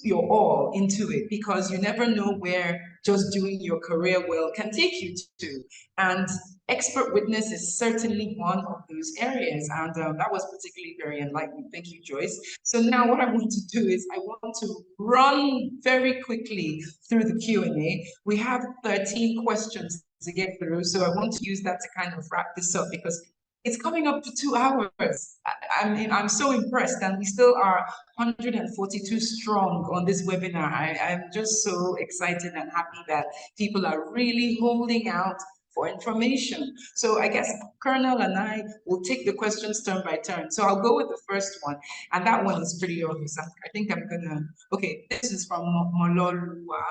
your all into it, because you never know where just doing your career well can take you to. And expert witness is certainly one of those areas. And that was particularly very enlightening. Thank you, Joyce. So now what I want to do is I want to run very quickly through the Q&A. We have 13 questions to get through. So I want to use that to kind of wrap this up because it's coming up to 2 hours. I mean, I'm so impressed, and we still are 142 strong on this webinar. I'm just so excited and happy that people are really holding out for information. So I guess Colonel and I will take the questions turn by turn. So I'll go with the first one, and that one is pretty obvious. I think I'm gonna, okay, this is from Mololua,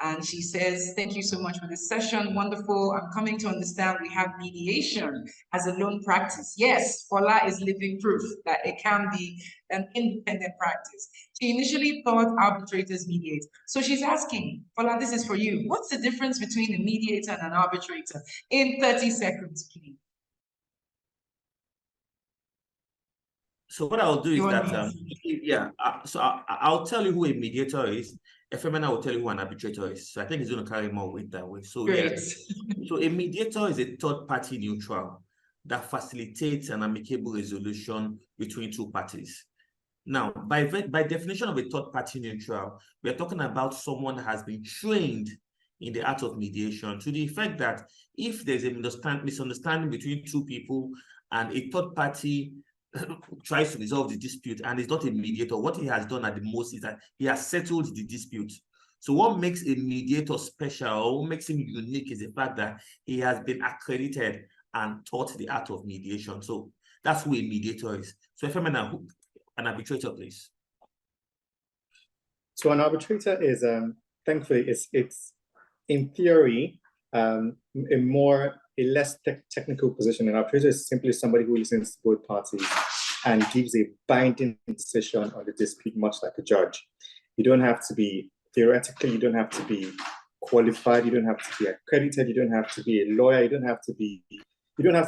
and she says, thank you so much for this session, wonderful. I'm coming to understand we have mediation as a loan practice. Yes, Fola is living proof that it can be an independent practice. She initially thought arbitrators mediate. So she's asking, Fola, this is for you. What's the difference between a mediator and an arbitrator? In 30 seconds, please. So what I'll do is that, I'll tell you who a mediator is. Efemena will tell you who an arbitrator is. So I think it's going to carry more weight that way. So Great. Yeah. So a mediator is a third-party neutral that facilitates an amicable resolution between two parties. Now, by definition of a third-party neutral, we are talking about someone that has been trained in the art of mediation to the effect that if there's a misunderstanding between two people and a third party tries to resolve the dispute and is not a mediator, what he has done at the most is that he has settled the dispute. So what makes a mediator special, or what makes him unique, is the fact that he has been accredited and taught the art of mediation. So that's who a mediator is. So if I'm an arbitrator, please. So an arbitrator is, thankfully, it's in theory, a less technical position. An arbitrator is simply somebody who listens to both parties and gives a binding decision on the dispute, much like a judge. You don't have to be, theoretically, you don't have to be qualified, you don't have to be accredited, you don't have to be a lawyer, you don't have to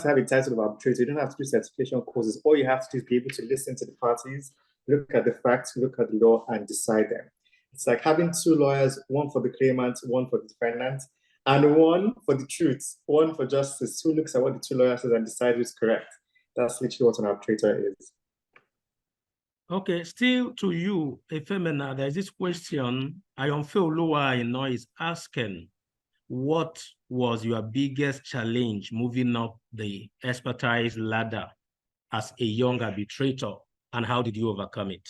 have a title of arbitrator, you don't have to do certification courses. All you have to do is be able to listen to the parties, look at the facts, look at the law, and decide them. It's like having two lawyers, one for the claimant, one for the defendant, and one for the truth, one for justice, who looks at what the two lawyers say and decides who's correct. That's literally what an arbitrator is. Okay, still to you, Efemena, there's this question. Ayonfe Oluwa is asking, what was your biggest challenge moving up the expertise ladder as a young arbitrator, and how did you overcome it?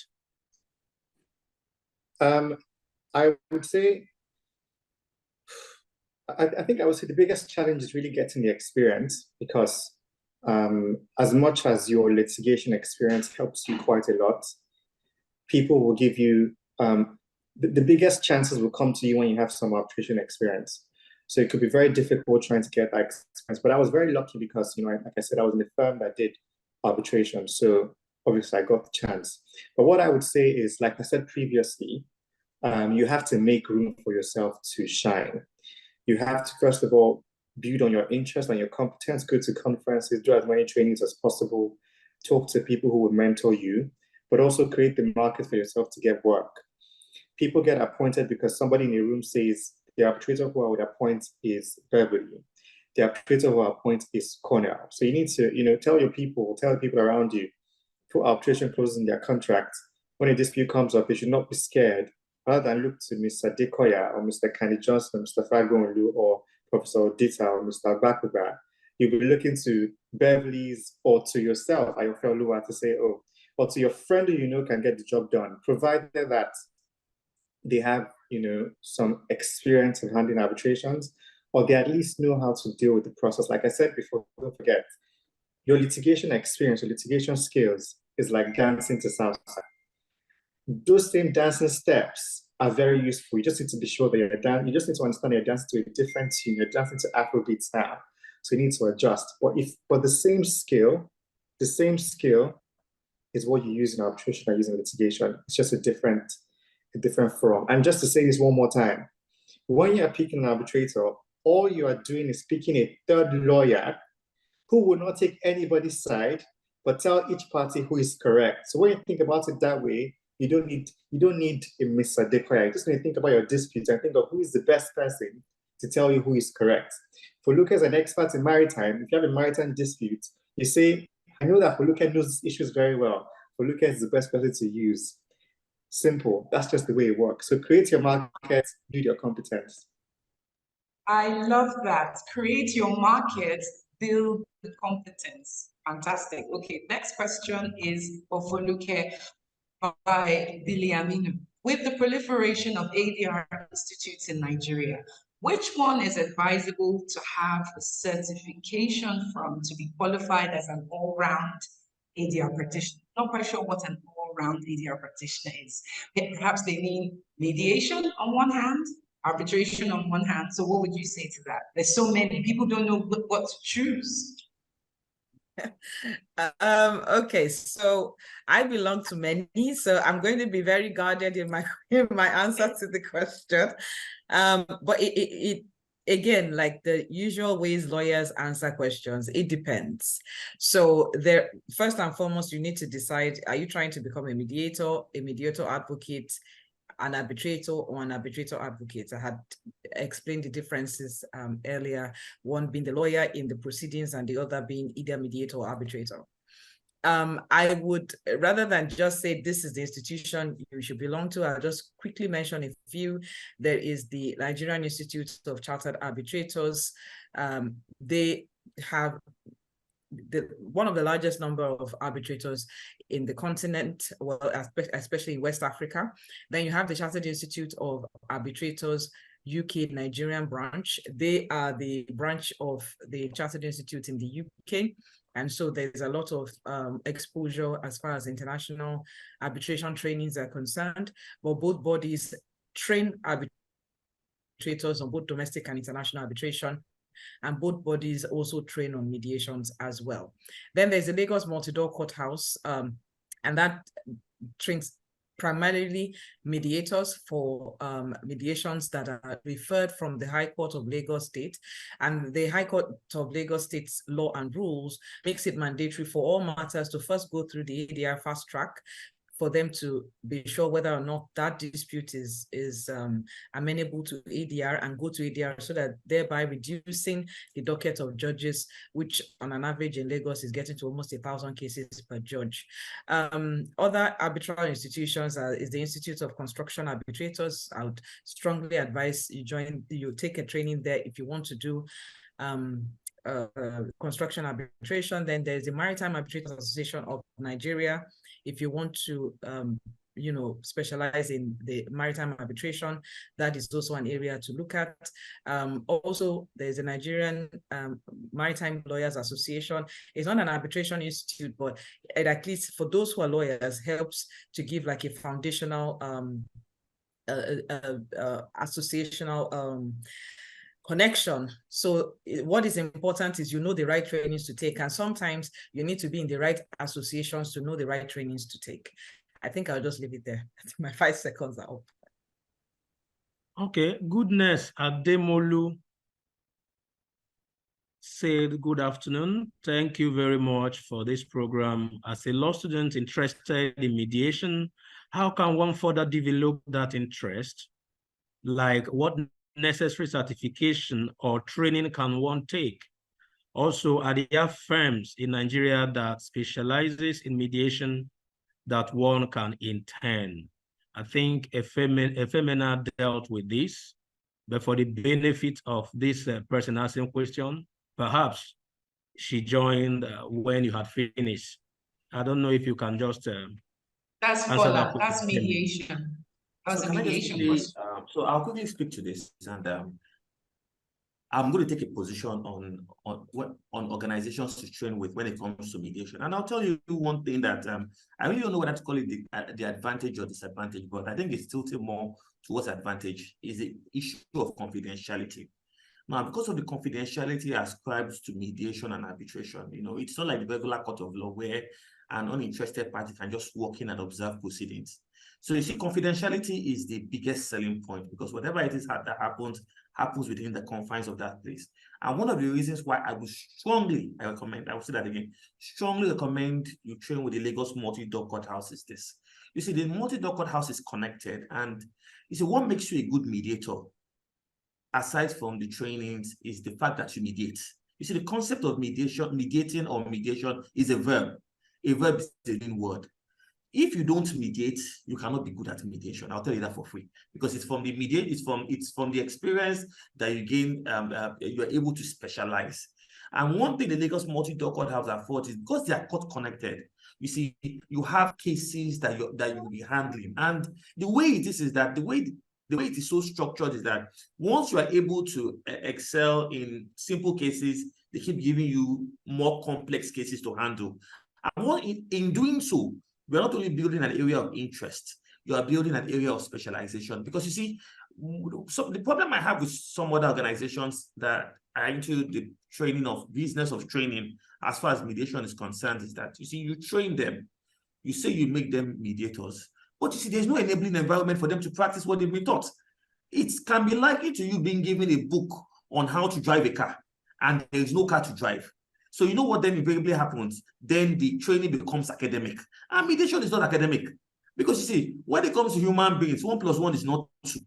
I would say, I think I would say the biggest challenge is really getting the experience, because as much as your litigation experience helps you quite a lot, people will give you, the biggest chances will come to you when you have some arbitration experience. So it could be very difficult trying to get that experience. But I was very lucky because, like I said, I was in a firm that did arbitration. So obviously I got the chance. But what I would say is, like I said previously, you have to make room for yourself to shine. You have to, first of all, build on your interest and your competence, go to conferences, do as many trainings as possible, talk to people who would mentor you, but also create the market for yourself to get work. People get appointed because somebody in a room says, the arbitrator who I would appoint is Beverly. The arbitrator who I appoint is Cornell. So you need to, tell the people around you, put arbitration clauses in their contract. When a dispute comes up, they should not be scared. Rather than look to Mr. Dekoya or Mr. Candy Johnson, Mr. Fagonlu, or Professor Odita or Mr. Agbakoba, you'll be looking to Beverly's or to yourself, Ayonfe Oluwa, to say, oh, or to your friend who can get the job done, provided that they have, some experience in handling arbitrations, or they at least know how to deal with the process. Like I said before, don't forget, your litigation experience, your litigation skills is like dancing to salsa. Those same dancing steps are very useful. You just need to be sure that you're dancing. You just need to understand you're dancing to a different tune. You're dancing to Afrobeats now, so you need to adjust. But the same skill is what you use in arbitration and using litigation. It's just a different forum. And just to say this one more time, when you're picking an arbitrator, all you are doing is picking a third lawyer who will not take anybody's side, but tell each party who is correct. So when you think about it that way, You don't need a Mr. Dekoya. You just need to think about your disputes and think of who is the best person to tell you who is correct. Foluke is an expert in maritime. If you have a maritime dispute, you say, I know that Foluke knows issues very well. Foluke is the best person to use. Simple. That's just the way it works. So create your market, build your competence. I love that. Create your market, build the competence. Fantastic. Okay, next question is for Foluke by Billy Aminu. With the proliferation of ADR institutes in Nigeria, which one is advisable to have a certification from to be qualified as an all-round ADR practitioner? Not quite sure what an all-round ADR practitioner is. Perhaps they mean mediation on one hand, arbitration on one hand. So what would you say to that? There's so many people don't know what to choose. Okay, so I belong to many, so I'm going to be very guarded in my answer to the question. But it again, like the usual ways lawyers answer questions, it depends. So there, first and foremost, you need to decide: are you trying to become a mediator advocate, an arbitrator, or an arbitrator advocate? I had explained the differences earlier, one being the lawyer in the proceedings and the other being either mediator or arbitrator. I would, rather than just say this is the institution you should belong to, I'll just quickly mention a few. There is the Nigerian Institute of Chartered Arbitrators. They have one of the largest number of arbitrators in the continent, well, especially in West Africa. Then you have the Chartered Institute of Arbitrators, UK Nigerian branch. They are the branch of the Chartered Institute in the UK. And so there's a lot of exposure as far as international arbitration trainings are concerned. But both bodies train arbitrators on both domestic and international arbitration, and both bodies also train on mediations as well. Then there's the Lagos Multi-Door Courthouse, and that trains primarily mediators for mediations that are referred from the High Court of Lagos State. And the High Court of Lagos State's law and rules makes it mandatory for all matters to first go through the ADR fast track, for them to be sure whether or not that dispute is amenable to ADR, and go to ADR, so that thereby reducing the docket of judges, which on an average in Lagos is getting to almost 1,000 cases per judge. Other arbitral institutions is the Institute of Construction Arbitrators. I would strongly advise you take a training there if you want to do construction arbitration. Then there's the Maritime Arbitrators Association of Nigeria. If you want to, specialize in the maritime arbitration, that is also an area to look at. Also, there's a Nigerian Maritime Lawyers Association. It's not an arbitration institute, but it, at least for those who are lawyers, helps to give like a foundational associational connection. So what is important is the right trainings to take, and sometimes you need to be in the right associations to know the right trainings to take. I think I'll just leave it there. I think my 5 seconds are up. Okay, Goodness Ademolu said, good afternoon. Thank you very much for this program. As a law student interested in mediation, how can one further develop that interest? Like, what necessary certification or training can one take? Also, are there firms in Nigeria that specializes in mediation that one can intern? I think Efemina dealt with this, but for the benefit of this person asking question, perhaps she joined when you had finished. I don't know if you can just that's answer that. That's mediation. So can I just quickly, so I'll quickly speak to this, and I'm going to take a position on organizations to train with when it comes to mediation. And I'll tell you one thing that I really don't know whether to call it the advantage or disadvantage, but I think it's tilting more towards advantage, is the issue of confidentiality. Now, because of the confidentiality ascribed to mediation and arbitration, it's not like the regular court of law where an uninterested party can just walk in and observe proceedings. So you see, confidentiality is the biggest selling point, because whatever it is that happens within the confines of that place. And one of the reasons why I would strongly recommend you train with the Lagos Multi-Door Courthouse is this. You see, the multi-door courthouse is connected, and you see, what makes you a good mediator, aside from the trainings, is the fact that you mediate. You see, the concept of mediating or mediation is a verb. A verb is a living word. If you don't mediate, you cannot be good at mediation. I'll tell you that for free, because it's from the it's from the experience that you gain. You're able to specialize. And one thing the Lagos multi-door courthouse afford is because they are court connected. You see, you have cases that you will be handling, and the way it is that the way it is so structured is that once you are able to excel in simple cases, they keep giving you more complex cases to handle. And in doing so, we're not only building an area of interest, you are building an area of specialization. Because you see, so the problem I have with some other organizations that are into the training of business of training, as far as mediation is concerned, is that you see, you train them, you say you make them mediators, but you see, there's no enabling environment for them to practice what they've been taught. It can be likened to you being given a book on how to drive a car, and there is no car to drive. So you know what then invariably happens? Then the training becomes academic. And mediation is not academic. Because you see, when it comes to human beings, 1 + 1 is not 2.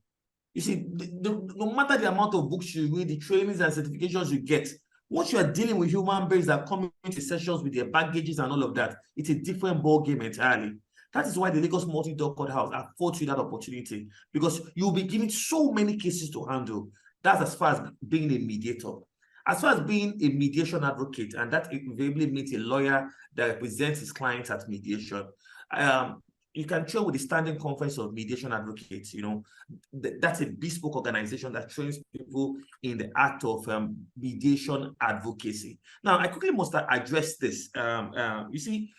You see, no matter the amount of books you read, the trainings and certifications you get, once you are dealing with human beings that come into sessions with their baggages and all of that, it's a different ball game entirely. That is why the Lagos multi-door courthouse affords you that opportunity, because you'll be given so many cases to handle. That's as far as being a mediator. As far as being a mediation advocate, and that invariably means a lawyer that represents his clients at mediation, you can train with the Standing Conference of Mediation Advocates. You know, that's a bespoke organization that trains people in the act of mediation advocacy. Now, I quickly must address this. You see,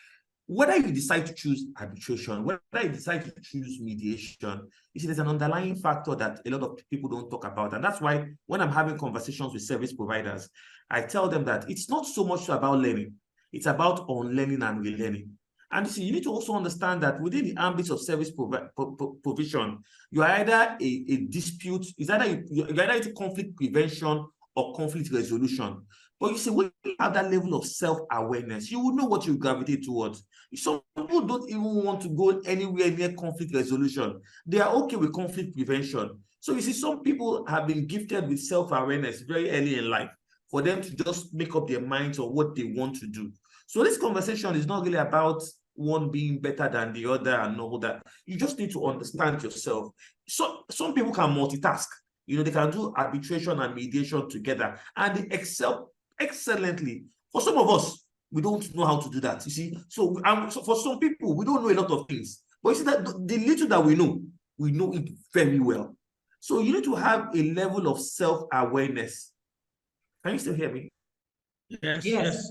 whether you decide to choose arbitration, whether you decide to choose mediation, you see, there's an underlying factor that a lot of people don't talk about. And that's why when I'm having conversations with service providers, I tell them that it's not so much about learning, it's about unlearning and relearning. And you see, you need to also understand that within the ambit of service provision, you are either a dispute, you're either into conflict prevention or conflict resolution. But you see, when you have that level of self-awareness, you will know what you gravitate towards. Some people don't even want to go anywhere near conflict resolution. They are okay with conflict prevention. So you see, some people have been gifted with self-awareness very early in life for them to just make up their minds on what they want to do. So this conversation is not really about one being better than the other and all that. You just need to understand yourself. So some people can multitask. You know, they can do arbitration and mediation together, and they excel excellently. For some of us, we don't know how to do that. You see, so for some people, we don't know a lot of things. But you see that the little that we know it very well. So you need to have a level of self-awareness. Can you still hear me? Yes.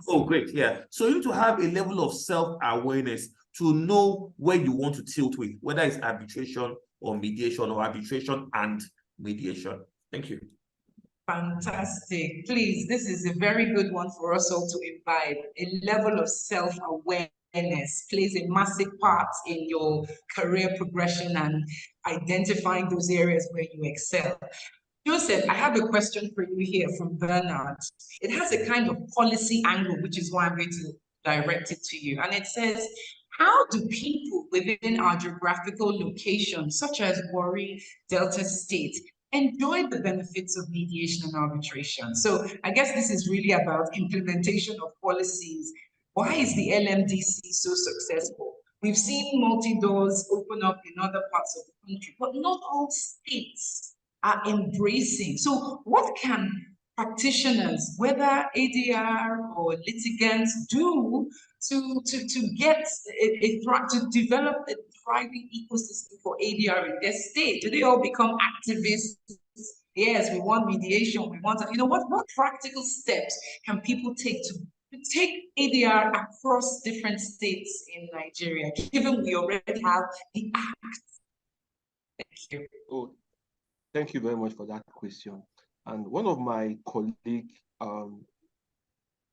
Oh, great. Yeah. So you need to have a level of self-awareness to know where you want to tilt with, whether it's arbitration or mediation or arbitration and mediation. Thank you. Fantastic. Please, this is a very good one for us all to imbibe. A level of self-awareness plays a massive part in your career progression and identifying those areas where you excel. Joseph, I have a question for you here from Bernard. It has a kind of policy angle, which is why I'm going to direct it to you. And it says, how do people within our geographical locations, such as Warri, Delta State, enjoy the benefits of mediation and arbitration? So I guess this is really about implementation of policies. Why is the LMDC so successful? We've seen multi-doors open up in other parts of the country, but not all states are embracing. So what can practitioners, whether ADR or litigants, do to get to develop a thriving ecosystem for ADR in their state? Do they all become activists? Yes, we want mediation. We want, what practical steps can people take to take ADR across different states in Nigeria, given we already have the act? Thank you. Oh, thank you very much for that question. And one of my colleagues,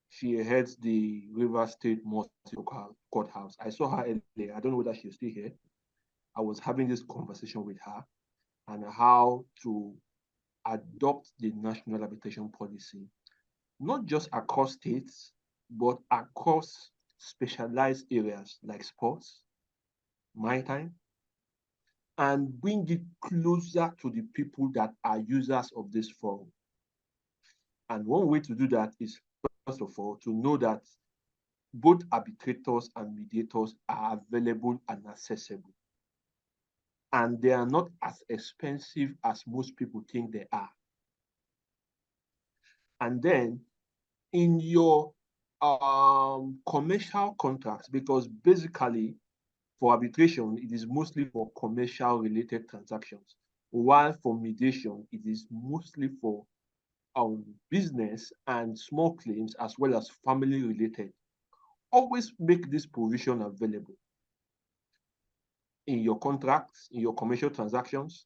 she heads the River State multi-local courthouse. I saw her earlier. I don't know whether she's still here. I was having this conversation with her and how to adopt the national arbitration policy, not just across states, but across specialized areas like sports, my time, and bring it closer to the people that are users of this forum. And one way to do that is, first of all, to know that both arbitrators and mediators are available and accessible. And they are not as expensive as most people think they are. And then in your commercial contracts, because basically for arbitration, it is mostly for commercial related transactions, while for mediation, it is mostly for business and small claims as well as family related. Always make this provision available in your contracts, in your commercial transactions.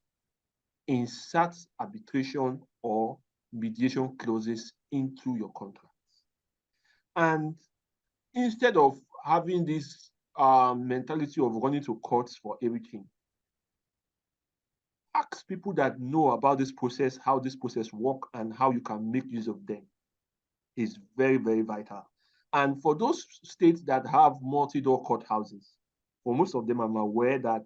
Insert arbitration or mediation clauses into your contracts. And instead of having this mentality of running to courts for everything, ask people that know about this process, how this process works, and how you can make use of them. Is very, very vital. And for those states that have multi-door courthouses, for most of them, I'm aware that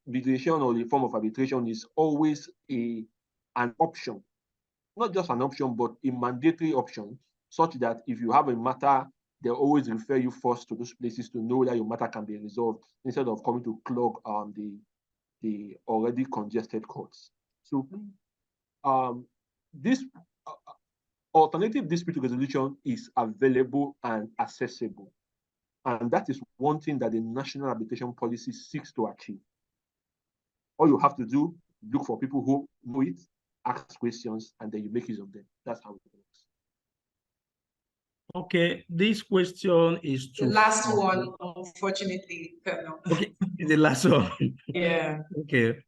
mediation or the form of arbitration is always an option. Not just an option, but a mandatory option, such that if you have a matter, they'll always refer you first to those places to know that your matter can be resolved instead of coming to clog the already congested courts. So this alternative dispute resolution is available and accessible. And that is one thing that the National Arbitration Policy seeks to achieve. All you have to do, look for people who know it, ask questions, and then you make use of them. That's how it works. Okay, this question is the last one, unfortunately, Colonel. Okay, the last one. Yeah. Okay.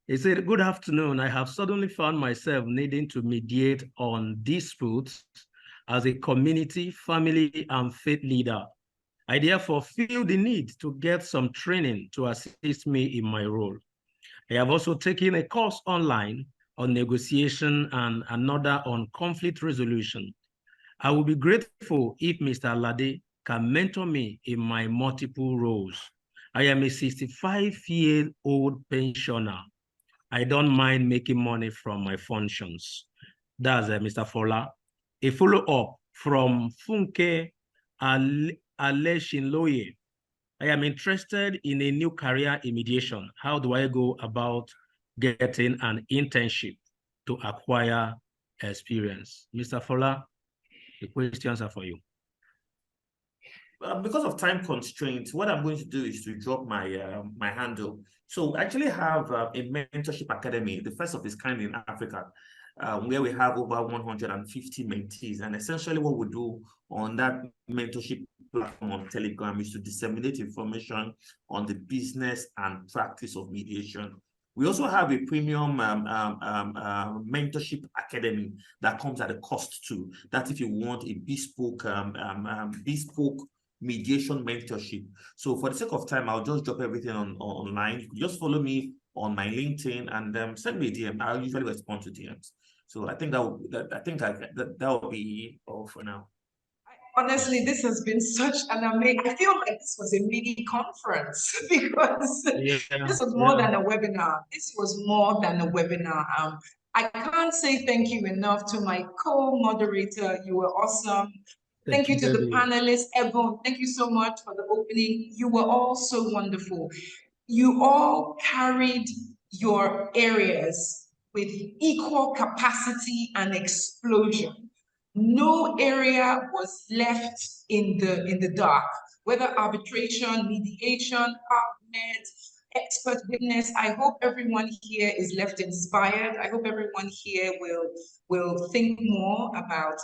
He said, good afternoon. I have suddenly found myself needing to mediate on disputes as a community, family, and faith leader. I therefore feel the need to get some training to assist me in my role. I have also taken a course online on negotiation and another on conflict resolution. I will be grateful if Mr. Alade can mentor me in my multiple roles. I am a 65-year-old pensioner. I don't mind making money from my functions. That's Mr. Fola. A follow-up from Funke Aleshinloye. I am interested in a new career in mediation. How do I go about getting an internship to acquire experience? Mr. Fola, the questions are for you. Because of time constraints, what I'm going to do is to drop my my handle. So I actually have a mentorship academy, the first of its kind in Africa, where we have over 150 mentees. And essentially what we do on that mentorship platform on Telegram is to disseminate information on the business and practice of mediation. We also have a premium mentorship academy that comes at a cost too. That's if you want a bespoke mediation mentorship. So for the sake of time, I'll just drop everything online. You can just follow me on my LinkedIn and send me a DM. I usually respond to DMs. So I think that will be all for now. Honestly, this has been such an amazing, I feel like this was a mini conference because this was more than a webinar. This was more than a webinar. I can't say thank you enough to my co-moderator. You were awesome. Thank you to the panelists. Ebon, thank you so much for the opening. You were all so wonderful. You all carried your areas with equal capacity and explosion. No area was left in the dark, whether arbitration, mediation, ArtMed, expert witness. I hope everyone here is left inspired. I hope everyone here will think more about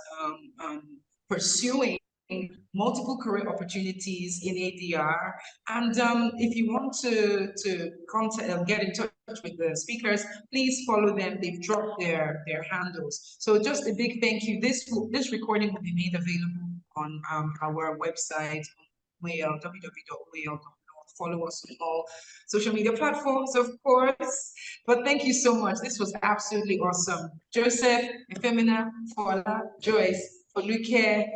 pursuing multiple career opportunities in ADR. And if you want to get in touch with the speakers, please follow them. They've dropped their handles. So just a big thank you. This recording will be made available on our website, OAL, www.oal.org. Follow us on all social media platforms, of course. But thank you so much. This was absolutely awesome. Joseph, Efemina, Fola, Joyce, Foluke,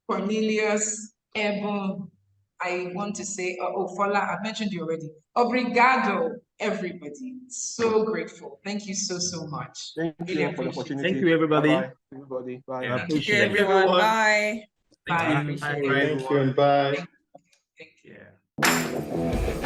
Cornelius, Ebon, I want to say, Fola, I mentioned you already. Obrigado, everybody. So grateful. Thank you so, so much. Thank Really you for the appreciate it. opportunity. Thank you, everybody. Bye-bye, everybody. Bye. I Yeah. Thank you, appreciate it. everyone. Bye. Thank Bye. you. Appreciate it. Bye, Thank you and bye. Thank you. Yeah.